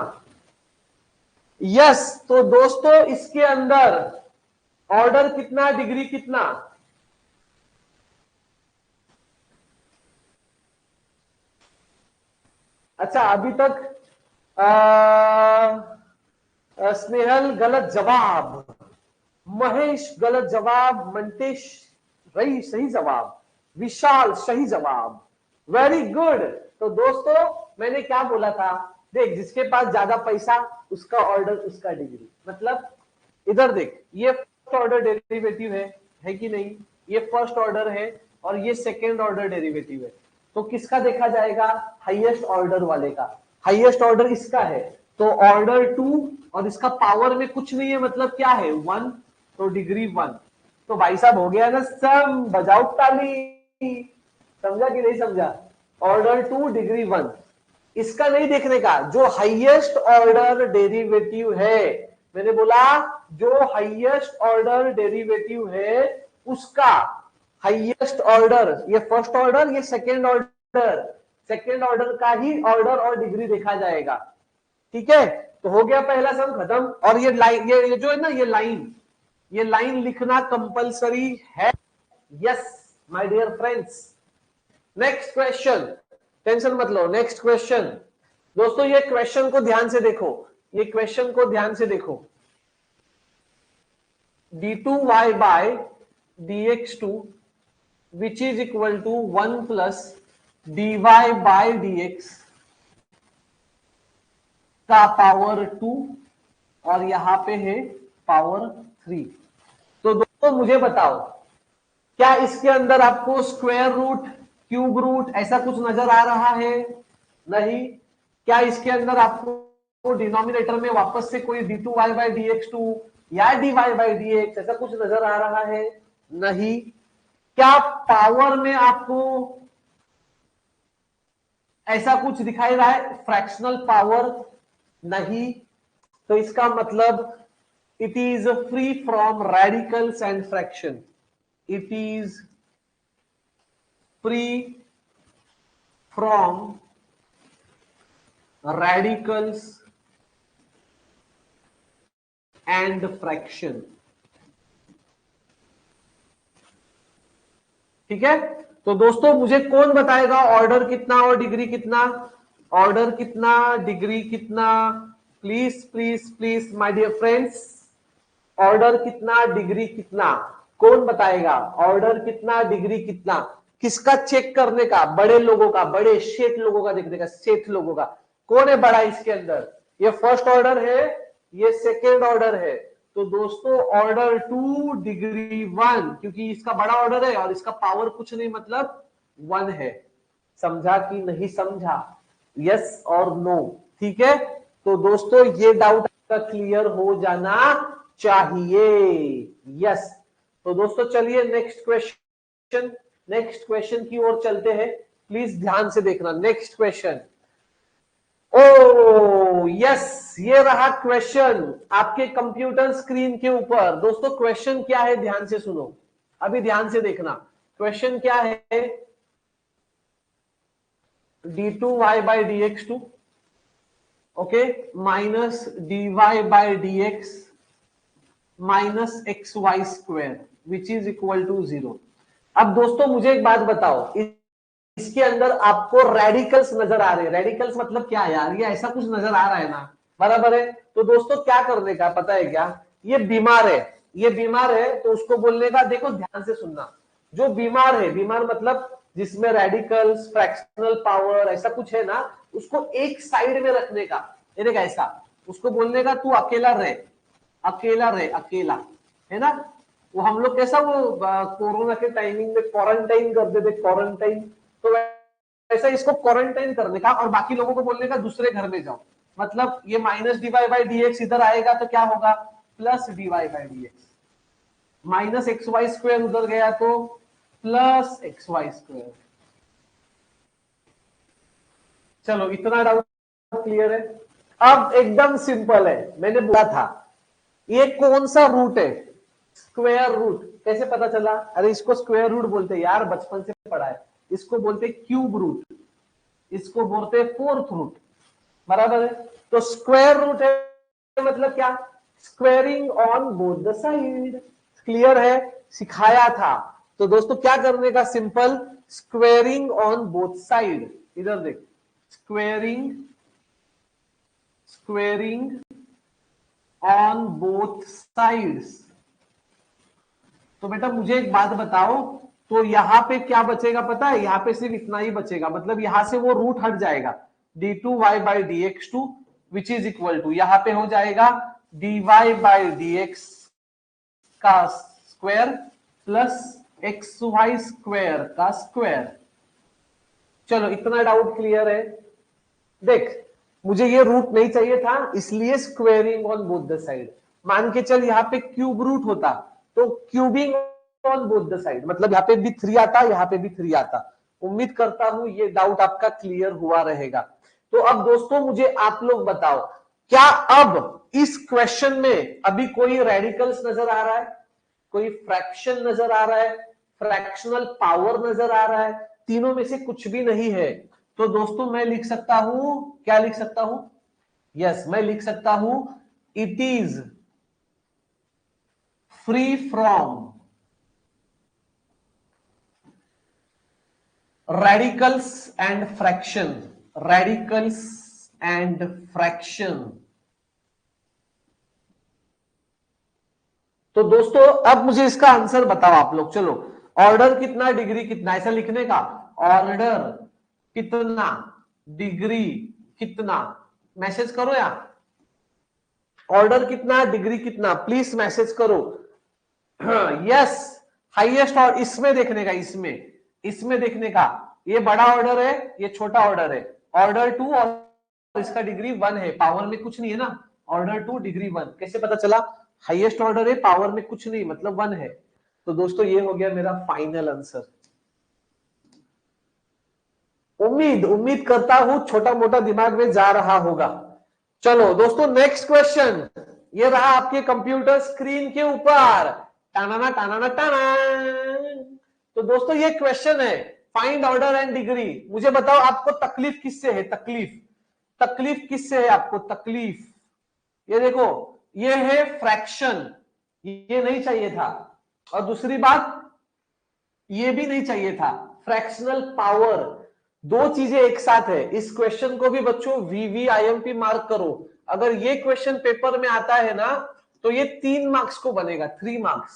यस, तो दोस्तों इसके अंदर ऑर्डर कितना, डिग्री कितना। अच्छा अभी तक स्नेहल गलत जवाब, महेश गलत जवाब, मंटेश रही सही जवाब, विशाल सही जवाब, वेरी गुड। तो दोस्तों मैंने क्या बोला था, देख जिसके पास ज्यादा पैसा उसका ऑर्डर उसका डिग्री, मतलब इधर देख, ये फर्स्ट ऑर्डर डेरिवेटिव है कि नहीं, ये फर्स्ट ऑर्डर है और ये सेकेंड ऑर्डर डेरिवेटिव है। तो किसका देखा जाएगा? हाईएस्ट ऑर्डर वाले का। हाईएस्ट ऑर्डर इसका है, तो ऑर्डर 2 और इसका पावर में कुछ नहीं है, मतलब क्या है 1, तो डिग्री 1। तो भाई साहब हो गया ना सम, बजाओ ताली। समझा कि नहीं समझा? ऑर्डर 2 डिग्री 1, इसका नहीं देखने का, जो हाईएस्ट ऑर्डर डेरिवेटिव है, मैंने बोला जो हाईएस्ट ऑर्डर डेरिवेटिव है उसका हाईएस्ट ऑर्डर, ये फर्स्ट ऑर्डर, ये सेकेंड ऑर्डर, सेकेंड ऑर्डर का ही ऑर्डर और डिग्री देखा जाएगा। ठीक है, तो हो गया पहला सम खत्म। और ये लाइन, ये जो है ना, ये लाइन लिखना कंपलसरी है। Yes my dear friends, next question, tension मत लो, नेक्स्ट क्वेश्चन। दोस्तों ये क्वेश्चन को ध्यान से देखो, ये क्वेश्चन को ध्यान से देखो, d2y by dx2 which is equal to 1 plus dy by dx का पावर 2 और यहां पे है पावर 3। तो दोस्तों मुझे बताओ, क्या इसके अंदर आपको स्क्वायर रूट क्यूब रूट, ऐसा कुछ नजर आ रहा है? नहीं। क्या इसके अंदर आपको डिनोमिनेटर में वापस से कोई d2y/dx2 या dy/dx ऐसा कुछ नजर आ रहा है? नहीं। क्या पावर में आपको ऐसा कुछ दिखाई रहा है, फ्रैक्शनल पावर? नहीं। तो इसका मतलब it is free from radicals and fraction. It is free from radicals and fraction. ठीक है। तो दोस्तों मुझे कौन बताएगा ऑर्डर कितना और डिग्री कितना? ऑर्डर कितना, डिग्री कितना? Please please please my dear friends, order कितना, डिग्री कितना? कौन बताएगा ऑर्डर कितना, डिग्री कितना? किसका चेक करने का? बड़े लोगों का, बड़े शेठ लोगों का देखने का, सेठ लोगों का। कौन है बड़ा इसके अंदर? ये फर्स्ट ऑर्डर है, ये सेकेंड ऑर्डर है। तो दोस्तों ऑर्डर 2 डिग्री 1, क्योंकि इसका बड़ा ऑर्डर है और इसका पावर कुछ नहीं मतलब 1 है। समझा कि नहीं समझा? यस और नो? ठीक है। तो दोस्तों ये डाउट आपका क्लियर हो जाना चाहिए। यस। तो दोस्तों चलिए नेक्स्ट क्वेश्चन की ओर चलते हैं। प्लीज ध्यान से देखना नेक्स्ट क्वेश्चन। ओ यस, ये रहा क्वेश्चन आपके कंप्यूटर स्क्रीन के ऊपर। दोस्तों क्वेश्चन क्या है, ध्यान से सुनो, अभी ध्यान से देखना। क्वेश्चन क्या है? d2y/dx2 okay minus dy/dx minus xy² which is equal to 0। अब दोस्तों मुझे एक बात बताओ, इसके अंदर आपको रेडिकल्स नजर आ रहे हैं? रेडिकल्स मतलब क्या यार? ये ऐसा कुछ नजर आ रहा है ना, बराबर है। तो दोस्तों क्या करने का पता है क्या? ये बीमार है, ये बीमार है, तो उसको बोलने का, देखो ध्यान से सुनना, जो बीमार है, बीमार मतलब जिसमें रेडिकल्स, फ्रैक्शनल पावर ऐसा कुछ है ना, उसको एक साइड में रखने का। देखा ऐसा, उसको बोलने का तू अकेला रहे, अकेला रहे, अकेला, है ना। वो हम लोग कैसा वो कोरोना के टाइमिंग में क्वारंटाइन करते थे, क्वारंटाइन, तो ऐसा इसको क्वारंटाइन करने का और बाकी लोगों को बोलने का दूसरे घर में जाओ। मतलब ये माइनस dy/dx इधर आएगा तो क्या होगा? Plus dy/dx। माइनस xy² उधर गया तो प्लस xy²। चलो इतना डाउट क्लियर है? अब एकदम सिंपल है, मैंने बोला था ये कौन सा रूट है? Square root. कैसे पता चला? अरे इसको स्क्वायर रूट बोलते हैं यार, बचपन से पढ़ा है। इसको बोलते क्यूब रूट, इसको बोलते फोर्थ रूट, बराबर है। तो स्क्वायर रूट है मतलब क्या? Squaring on both the side. Clear है? सिखाया था। तो दोस्तों क्या करने का? Simple, squaring on both side. इधर देख, स्क्वेयरिंग ऑन बोथ साइड्स। तो बेटा मुझे एक बात बताओ, तो यहां पे क्या बचेगा पता है? यहां पे सिर्फ इतना ही बचेगा, मतलब यहां से वो रूट हट जाएगा, d2y/dx2 which is equal to, यहां पे हो जाएगा dy/dx का स्क्वायर प्लस xy² का स्क्वायर। चलो इतना डाउट क्लियर है? देख मुझे ये रूट नहीं चाहिए था, इसलिए squaring on both the side. मान के चल यहाँ पे क्यूब रूट होता तो cubing on both the side, मतलब यहाँ पे भी 3 आता, यहाँ पे भी 3 आता। उम्मीद करता हूं ये डाउट आपका क्लियर हुआ रहेगा। तो अब दोस्तों मुझे आप लोग बताओ, क्या अब इस क्वेश्चन में अभी कोई रेडिकल्स नजर आ रहा है, कोई फ्रैक्शन नजर आ रहा है, फ्रैक्शनल पावर नजर आ रहा है? तीनों में से कुछ भी नहीं है। तो दोस्तों मैं लिख सकता हूं, क्या लिख सकता हूं? यस, मैं लिख सकता हूं it is free from radicals and fraction, radicals and fraction। तो दोस्तों अब मुझे इसका आंसर बताओ आप लोग। चलो ऑर्डर कितना, डिग्री कितना, ऐसा लिखने का। ऑर्डर कितना, डिग्री कितना, मैसेज करो यार। ऑर्डर कितना, डिग्री कितना, प्लीज मैसेज करो। Yes, highest. और इसमें देखने का, इसमें देखने का ये बड़ा ऑर्डर है, ये छोटा ऑर्डर है, ऑर्डर 2 और इसका डिग्री 1 है, पावर में कुछ नहीं है ना, ऑर्डर 2 डिग्री 1, कैसे पता चला? हाईएस्ट ऑर्डर है, पावर में कुछ नहीं, मतलब 1 है। तो दोस्तों ये हो गया मेरा फाइनल आंसर। उम्मीद करता हूं छोटा मोटा दिमाग में जा रहा होगा। चलो दोस्तों नेक्स्ट क्वेश्चन, ये रहा आपके कंप्यूटर स्क्रीन के ऊपर, टाना टाना टाना। तो दोस्तों ये क्वेश्चन है, फाइंड ऑर्डर एंड डिग्री। मुझे बताओ आपको तकलीफ किससे है? तकलीफ किससे है आपको? तकलीफ, ये देखो, ये है फ्रैक्शन, ये नहीं चाहिए था, और दूसरी बात ये भी नहीं चाहिए था, फ्रैक्शनल पावर। दो चीजें एक साथ है। इस क्वेश्चन को भी बच्चों VVIMP मार्क करो। अगर ये क्वेश्चन पेपर में आता है ना तो ये 3 मार्क्स को बनेगा, 3 मार्क्स।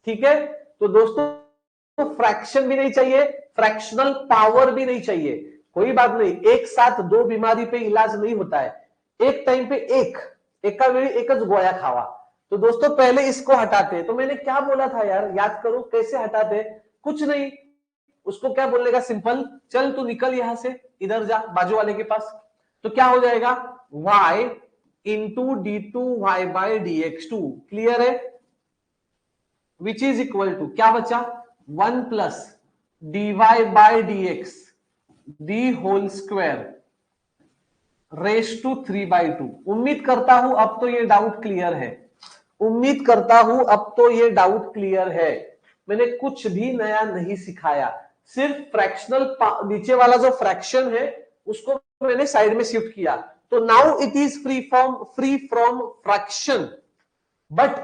ठीक है, तो दोस्तों फ्रैक्शन भी नहीं चाहिए, फ्रैक्शनल पावर भी नहीं चाहिए। कोई बात नहीं, एक साथ दो बीमारी पे इलाज नहीं होता है, एक टाइम पे एका वेळी एकच गोळ्या खावा। तो दोस्तों पहले इसको हटाते। तो मैंने क्या बोला था यार, याद करो कैसे हटाते? कुछ नहीं, उसको क्या बोलने का, सिंपल, चल तू निकल यहां से, इधर जा बाजू वाले के पास। तो क्या हो जाएगा, y into d2y by dx2, clear है? विच इज इक्वल टू क्या बचा, 1 plus dy by dx D whole square raise to 3/2। उम्मीद करता हूं अब तो ये डाउट क्लियर है, उम्मीद करता हूं अब तो ये डाउट क्लियर है। मैंने कुछ भी नया नहीं सिखाया, सिर्फ फ्रैक्शनल नीचे वाला जो फ्रैक्शन है उसको मैंने साइड में शिफ्ट किया। तो now it is free from fraction, but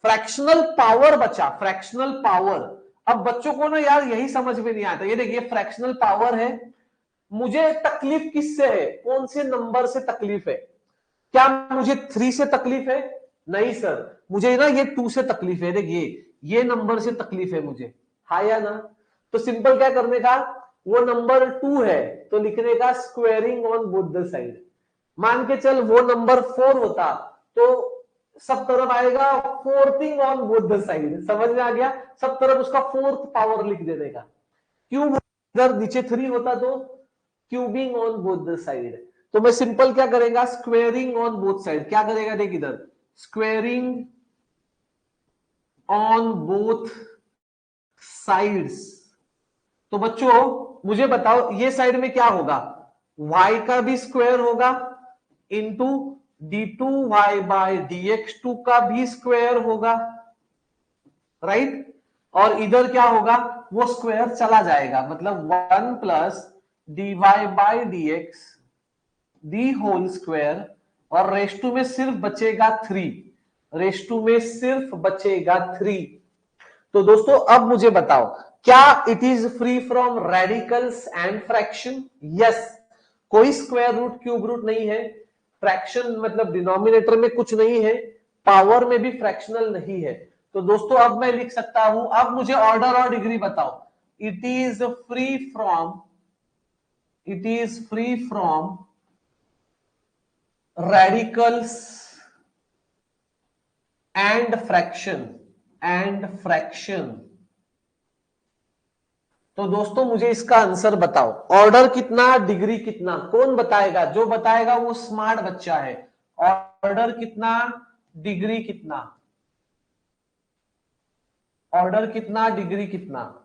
fractional power बचा, फ्रैक्शनल पावर। अब बच्चों को ना यार यही समझ में नहीं आता। ये देखिए फ्रैक्शनल पावर है, मुझे तकलीफ किससे है, कौन से नंबर से तकलीफ है? क्या मुझे 3 से तकलीफ है? नहीं सर, मुझे ना ये 2 से तकलीफ है। देखिए ये नंबर से तकलीफ है मुझे, हाँ या ना? तो सिंपल क्या करने का, वो नंबर 2 है तो लिखने का squaring on both the side. मान के चल वो नंबर 4 होता तो सब तरफ आएगा फोर्थिंग ऑन बोथ द साइड। समझ में आ गया? सब तरफ उसका 4th पावर लिख देने का। क्यूब इधर नीचे 3 होता तो cubing on both the side. तो मैं सिंपल क्या करेगा, स्क्वेयरिंग ऑन बोथ साइड। क्या करेगा, देख इधर, स्क्वेयरिंग ऑन बोथ साइड्स। तो बच्चों मुझे बताओ ये साइड में क्या होगा, y का भी स्क्वायर होगा इंटू d2y बाय dx2 का भी स्क्वायर होगा, राइट? और इधर क्या होगा, वो स्क्वायर चला जाएगा, मतलब 1 plus dy by dx D whole square, और रेस टू में सिर्फ बचेगा 3, रेस टू में सिर्फ बचेगा 3। तो दोस्तों अब मुझे बताओ क्या it is free from radicals and fraction? Yes, कोई स्क्वायर रूट क्यूब रूट नहीं है, फ्रैक्शन मतलब डिनोमिनेटर में कुछ नहीं है, पावर में भी फ्रैक्शनल नहीं है। तो दोस्तों अब मैं लिख सकता हूं, अब मुझे ऑर्डर और डिग्री बताओ। It is free from radicals and fraction. तो दोस्तों मुझे इसका आंसर बताओ, ऑर्डर कितना, डिग्री कितना? कौन बताएगा? जो बताएगा वो स्मार्ट बच्चा है। ऑर्डर कितना, डिग्री कितना? ऑर्डर कितना, डिग्री कितना?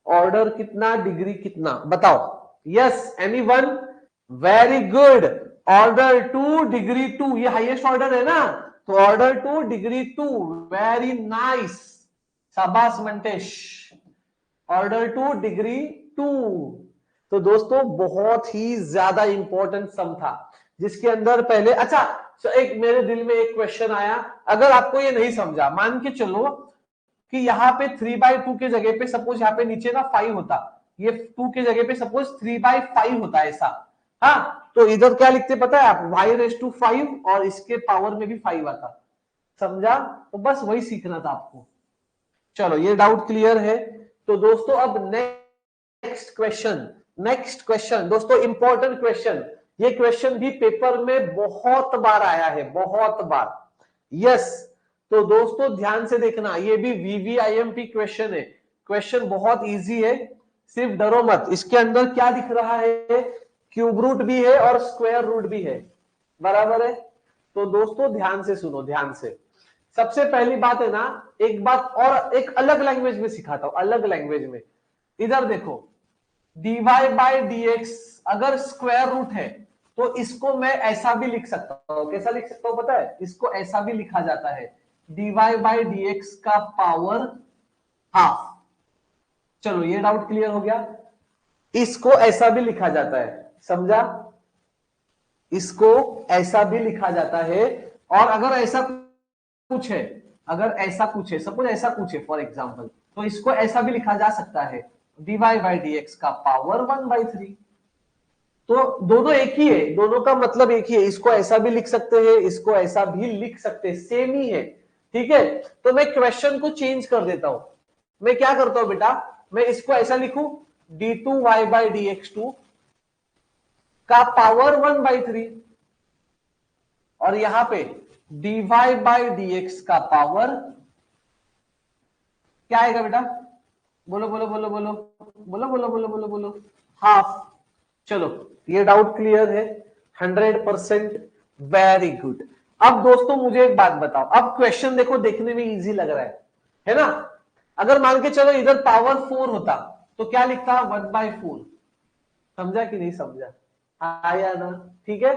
ऑर्डर कितना, डिग्री कितना? बताओ। Yes, anyone? Very good, order 2 degree 2, ये हाईएस्ट ऑर्डर है ना, तो ऑर्डर 2 डिग्री 2, वेरी नाइस, शाबाश मंटेश, ऑर्डर 2 डिग्री 2। तो दोस्तों बहुत ही ज्यादा इंपॉर्टेंट सम था जिसके अंदर पहले, अच्छा एक मेरे दिल में एक क्वेश्चन आया, अगर आपको ये नहीं समझा, मान के चलो कि यहाँ पे 3/2 के जगह पे सपोज यहाँ पे नीचे ना 5 होता, ये 2 के जगह पे सपोज 3/5 होता ऐसा, हाँ, तो इधर क्या लिखते पता है आप, y⁵ और इसके पावर में भी 5 आता। समझा? तो बस वही सीखना था आपको। चलो ये डाउट क्लियर है। तो दोस्तों अब नेक्स्ट क्वेश्चन दोस्तों इंपॉर्टेंट क्वेश्चन, ये क्वेश्चन भी पेपर में बहुत बार आया है, बहुत बार। यस, तो दोस्तों ध्यान से देखना, ये भी VVIMP क्वेश्चन है, क्वेश्चन बहुत इजी है, सिर्फ डरो मत, इसके अंदर क्या दिख रहा है, क्यूब रूट भी है और स्क्वायर रूट भी है, बराबर है। तो दोस्तों ध्यान से सुनो, ध्यान से। सबसे पहली बात है ना, एक बात और एक अलग लैंग्वेज में सिखाता हूं, अलग लैंग्वेज में। इधर देखो, dy बाय dx अगर स्क्वायर रूट है तो इसको मैं ऐसा भी लिख सकता हूं। कैसा लिख सकता हूं पता है? इसको ऐसा भी लिखा जाता है, dy बाय dx का पावर हाफ। चलो ये डाउट क्लियर हो गया। इसको ऐसा भी लिखा जाता है, समझा? इसको ऐसा भी लिखा जाता है। और अगर ऐसा कुछ है, अगर ऐसा कुछ है, सपोज ऐसा कुछ है फॉर एग्जांपल, तो इसको ऐसा भी लिखा जा सकता है, dy बाय dx का पावर 1/3। तो दोनों एक ही है, दोनों का मतलब एक ही है। इसको ऐसा भी लिख सकते हैं, इसको ऐसा भी लिख सकते हैं, सेम ही है, ठीक है। तो मैं क्वेश्चन को चेंज कर देता हूं। मैं क्या करता हूं बेटा, मैं इसको ऐसा लिखूं, d2y बाय dx2 का पावर 1/3, और यहां पे dy बाय dx का पावर क्या आएगा बेटा? बोलो बोलो बोलो बोलो बोलो बोलो बोलो बोलो बोलो, हाफ। चलो ये डाउट क्लियर है, 100%, वेरी गुड। अब दोस्तों मुझे एक बात बताओ, अब क्वेश्चन देखो, देखने में इजी लग रहा है ना? अगर मान के चलो इधर पावर 4 होता तो क्या लिखता, 1/4। समझा कि नहीं समझा? आया ना? ठीक है।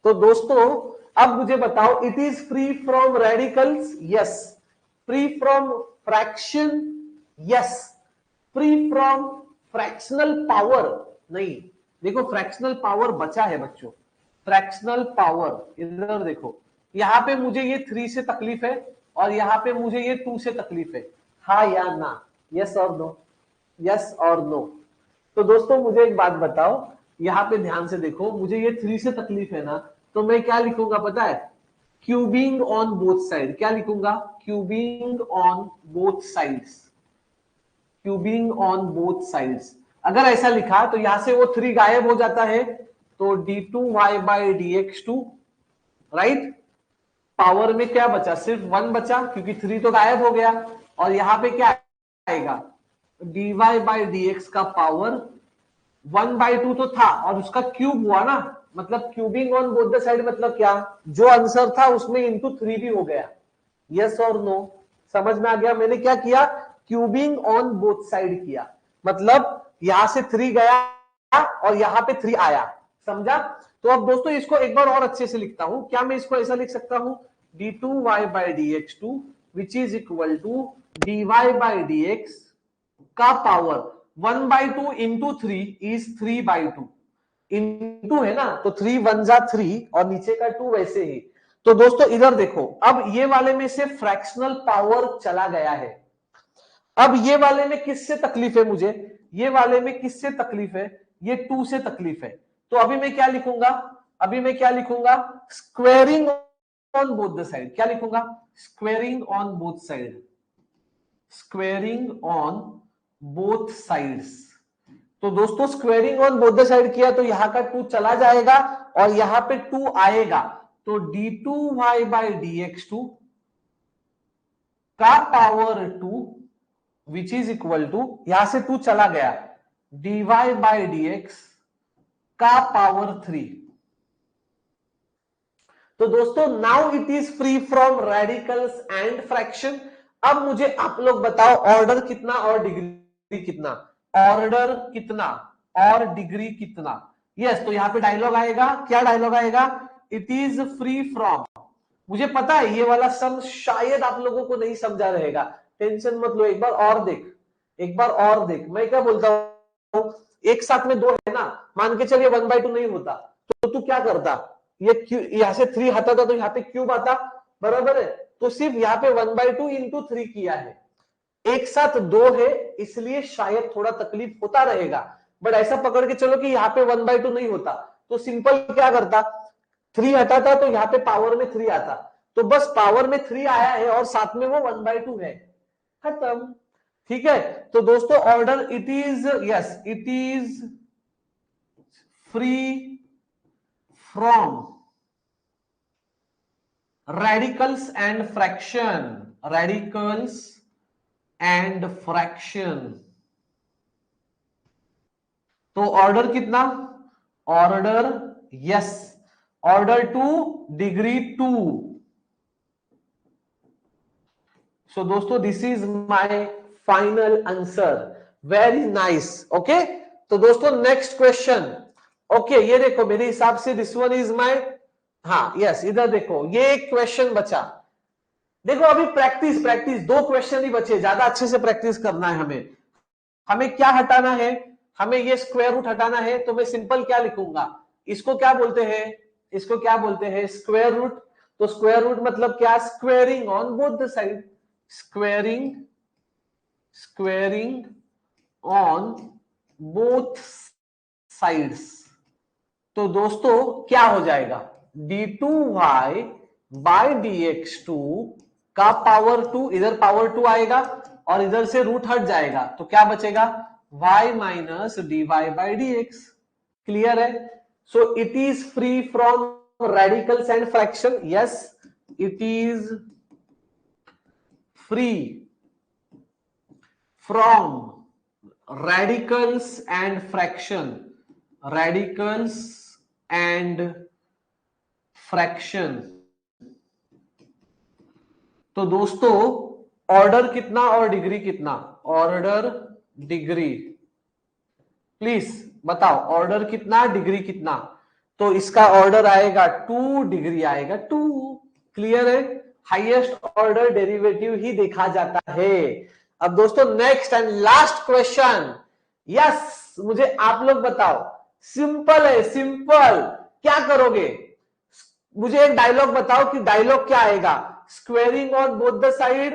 तो दोस्तों अब मुझे बताओ, it is free from radicals, yes. Free from fraction, yes. Free from fractional power, नहीं। देखो फ्रैक्शनल पावर बचा है बच्चों, फ्रैक्शनल पावर। इधर देखो, यहां पे मुझे ये 3 से तकलीफ है और यहां पे मुझे ये 2 से तकलीफ है। हाँ या ना? यस और नो? यस और नो? तो दोस्तों मुझे एक बात बताओ, यहां पे ध्यान से देखो, मुझे ये 3 से तकलीफ है ना, तो मैं क्या लिखूंगा पता है? Cubing on both side. क्या लिखूंगा? Cubing on both sides, cubing on both sides. अगर ऐसा लिखा तो यहां से वो 3 गायब हो जाता है, तो d2y by dx2, right. Power में क्या बचा? सिर्फ 1 बचा, क्योंकि 3 तो गायब हो गया। और यहां पे क्या आएगा? dy बाय dx का पावर 1/2 तो था और उसका क्यूब हुआ ना, मतलब cubing on both the side मतलब क्या? जो आंसर था उसमें इंटू 3 भी हो गया। यस और नो? समझ में आ गया? मैंने क्या किया? क्यूबिंग ऑन बोथ साइड किया, मतलब यहां से 3 गया और यहां पे 3 आया। समझा? तो अब दोस्तों इसको एक बार और अच्छे से लिखता हूं। क्या मैं इसको ऐसा लिख सकता हूं, d2y by dx2 which is equal to dy by dx का पावर 1/2 इंटू 3 इज 3/2। इंटू है ना, तो 3 1 जा 3 और नीचे का 2 वैसे ही। तो दोस्तों इधर देखो, अब ये वाले में से फ्रैक्शनल पावर चला गया है। अब ये वाले में किससे तकलीफ है मुझे? ये वाले में किससे तकलीफ है? ये 2 से तकलीफ है। तो अभी मैं क्या लिखूंगा? अभी मैं क्या लिखूंगा? Squaring on both the side. क्या लिखूंगा? Squaring on both side, squaring on both sides. तो दोस्तों squaring on both the side किया तो यहां का 2 चला जाएगा और यहां पे 2 आएगा, तो d2y बाय dx2 का power 2 which is equal to, यहां से 2 चला गया, dy बाय dx का पावर 3। तो दोस्तों now it is free from radicals and fraction. अब मुझे आप लोग बताओ, ऑर्डर कितना और डिग्री कितना? ऑर्डर कितना और डिग्री कितना? यस, तो यहां पे डायलॉग आएगा। क्या डायलॉग आएगा? It is free from. मुझे पता है ये वाला सम शायद आप लोगों को नहीं समझा रहेगा, टेंशन मत लो, एक बार और देख, एक बार और देख। मैं क्या बोलता हूं, एक साथ में 2 है ना, मान के चलिए 1/2 नहीं होता तो तू क्या करता? ये यहां से 3 हटा था तो यहाँ पे क्यूब आता, बराबर है। तो सिर्फ यहाँ पे 1/2 इंटू 3 किया है। एक साथ 2 है इसलिए शायद थोड़ा तकलीफ होता रहेगा, बट ऐसा पकड़ के चलो कि यहाँ पे 1/2 नहीं होता तो सिंपल क्या करता, 3 हटाता तो यहाँ पे पावर में 3 आता। तो बस पावर में 3 आया है और साथ में वो 1/2 है, खत्म। ठीक है। तो दोस्तों order it is, yes it is free from radicals and fraction, radicals and fraction। तो ऑर्डर कितना, ऑर्डर, यस, ऑर्डर 2, डिग्री 2। सो दोस्तों this is my final answer, very nice. Okay, तो दोस्तों नेक्स्ट क्वेश्चन। ओके, ये देखो मेरे हिसाब से दिस वन इज माय, हाँ यस, इधर देखो ये एक क्वेश्चन बचा। देखो अभी प्रैक्टिस प्रैक्टिस, 2 क्वेश्चन ही बचे, ज्यादा अच्छे से प्रैक्टिस करना है हमें। हमें क्या हटाना है, हमें ये स्क्वायर रूट हटाना है। तो मैं सिंपल क्या लिखूंगा, इसको क्या बोलते हैं, इसको क्या बोलते हैं, स्क्वायर रूट। तो स्क्वायर रूट मतलब क्या, squaring on both the side, squaring, squaring on both sides. तो दोस्तों क्या हो जाएगा, d2y बाय dx2 का पावर 2, इधर पावर 2 आएगा और इधर से रूट हट जाएगा, तो क्या बचेगा, y minus dy by dx। Clear है? So it is free from radicals and fraction, yes it is free from radicals and fraction, radicals and fraction. तो दोस्तों ऑर्डर कितना और डिग्री कितना, ऑर्डर डिग्री, प्लीज बताओ ऑर्डर कितना degree कितना। तो इसका ऑर्डर आएगा 2, डिग्री आएगा 2। क्लियर है? हाईएस्ट ऑर्डर डेरिवेटिव ही देखा जाता है। अब दोस्तों next and last question, yes मुझे आप लोग बताओ, सिंपल है सिंपल, क्या करोगे, मुझे एक डायलॉग बताओ कि डायलॉग क्या आएगा, squaring on both the side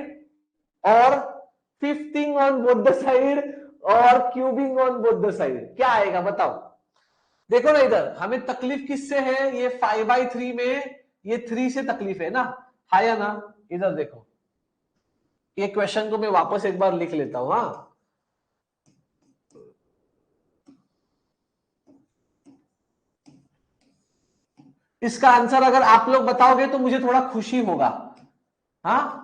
और फिफ्थिंग ऑन बोथ द साइड और cubing on both the side, क्या आएगा बताओ। देखो ना इधर हमें तकलीफ किससे है, ये 5/3 में ये 3 से तकलीफ है ना, है या ना। इधर देखो ये क्वेश्चन को मैं वापस एक बार लिख लेता हूं, हाँ इसका आंसर अगर आप लोग बताओगे तो मुझे थोड़ा खुशी होगा। हाँ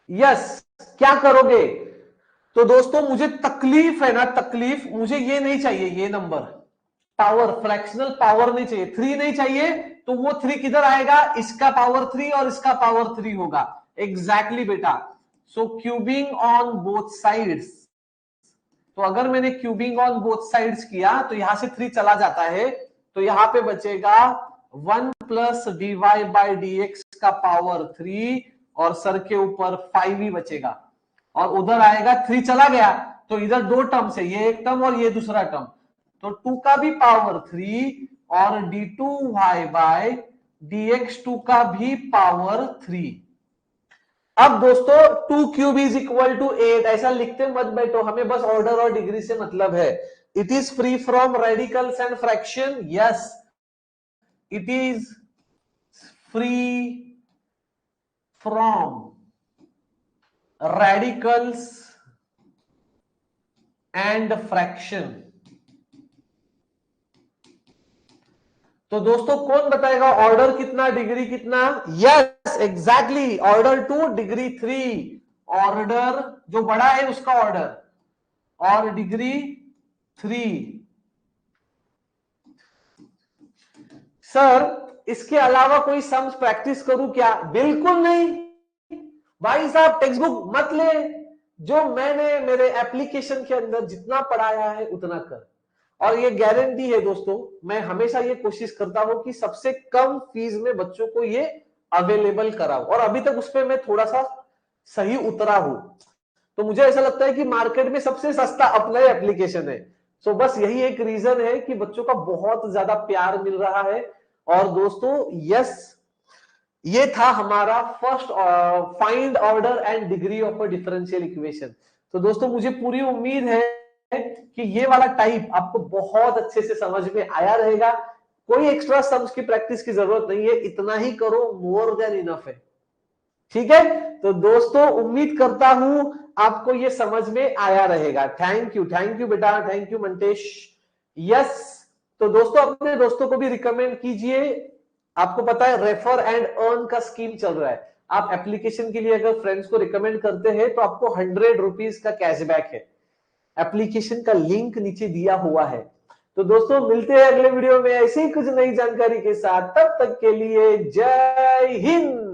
यस, क्या करोगे। तो दोस्तों मुझे तकलीफ है ना, तकलीफ, मुझे ये नहीं चाहिए, ये नंबर पावर, फ्रैक्शनल पावर नहीं चाहिए, 3 नहीं चाहिए। तो वो 3 किधर आएगा, इसका पावर 3 और इसका पावर 3 होगा, एग्जैक्टली बेटा। सो क्यूबिंग ऑन बोथ साइड्स, तो अगर मैंने क्यूबिंग ऑन बोथ साइड्स किया तो यहां से 3 चला जाता है, तो यहां पे बचेगा 1 प्लस dy बाई dx का पावर 3 और सर के ऊपर 5 ही बचेगा, और उधर आएगा 3 चला गया तो इधर 2 टर्म्स है, ये एक टर्म और ये दूसरा टर्म, तो 2 का भी पावर 3 और d2y बाय dx2 का भी पावर 3। अब दोस्तों 2 क्यूब इज इक्वल टू 8 ऐसा लिखते मत बैठो, हमें बस ऑर्डर और डिग्री से मतलब है। It is free from radicals and fraction, yes it is free from radicals and fraction. तो दोस्तों कौन बताएगा ऑर्डर कितना डिग्री कितना, yes exactly, order 2 degree 3, order जो बड़ा है उसका ऑर्डर और डिग्री 3। सर इसके अलावा कोई सम्स प्रैक्टिस करूं क्या, बिल्कुल नहीं भाई साहब, टेक्स्ट बुक मत ले, जो मैंने मेरे एप्लीकेशन के अंदर जितना पढ़ाया है उतना कर। और ये गारंटी है दोस्तों, मैं हमेशा ये कोशिश करता हूं कि सबसे कम फीस में बच्चों को ये अवेलेबल कराऊं, और अभी तक उस पर मैं थोड़ा सा सही उतरा हूं। तो मुझे ऐसा लगता है कि मार्केट में सबसे सस्ता अपना ही एप्लीकेशन है। सो बस यही एक रीजन है कि बच्चों का बहुत ज्यादा प्यार मिल रहा है। और दोस्तों यस, ये था हमारा first find order and degree of a differential equation. तो दोस्तों मुझे पूरी उम्मीद है कि ये वाला टाइप आपको बहुत अच्छे से समझ में आया रहेगा। कोई एक्स्ट्रा सम्स की प्रैक्टिस की जरूरत नहीं है, इतना ही करो, मोर देन इनफ है। ठीक है, तो दोस्तों उम्मीद करता हूं आपको ये समझ में आया रहेगा। थैंक यू बेटा, थैंक यू मंटेश। यस, तो दोस्तों अपने दोस्तों को भी रिकमेंड कीजिए। आपको पता है रेफर एंड अर्न का स्कीम चल रहा है, आप एप्लीकेशन के लिए अगर फ्रेंड्स को रिकमेंड करते हैं तो आपको 100 रुपीज का कैशबैक है। एप्लीकेशन का लिंक नीचे दिया हुआ है। तो दोस्तों मिलते हैं अगले वीडियो में ऐसी ही कुछ नई जानकारी के साथ, तब तक के लिए जय हिंद।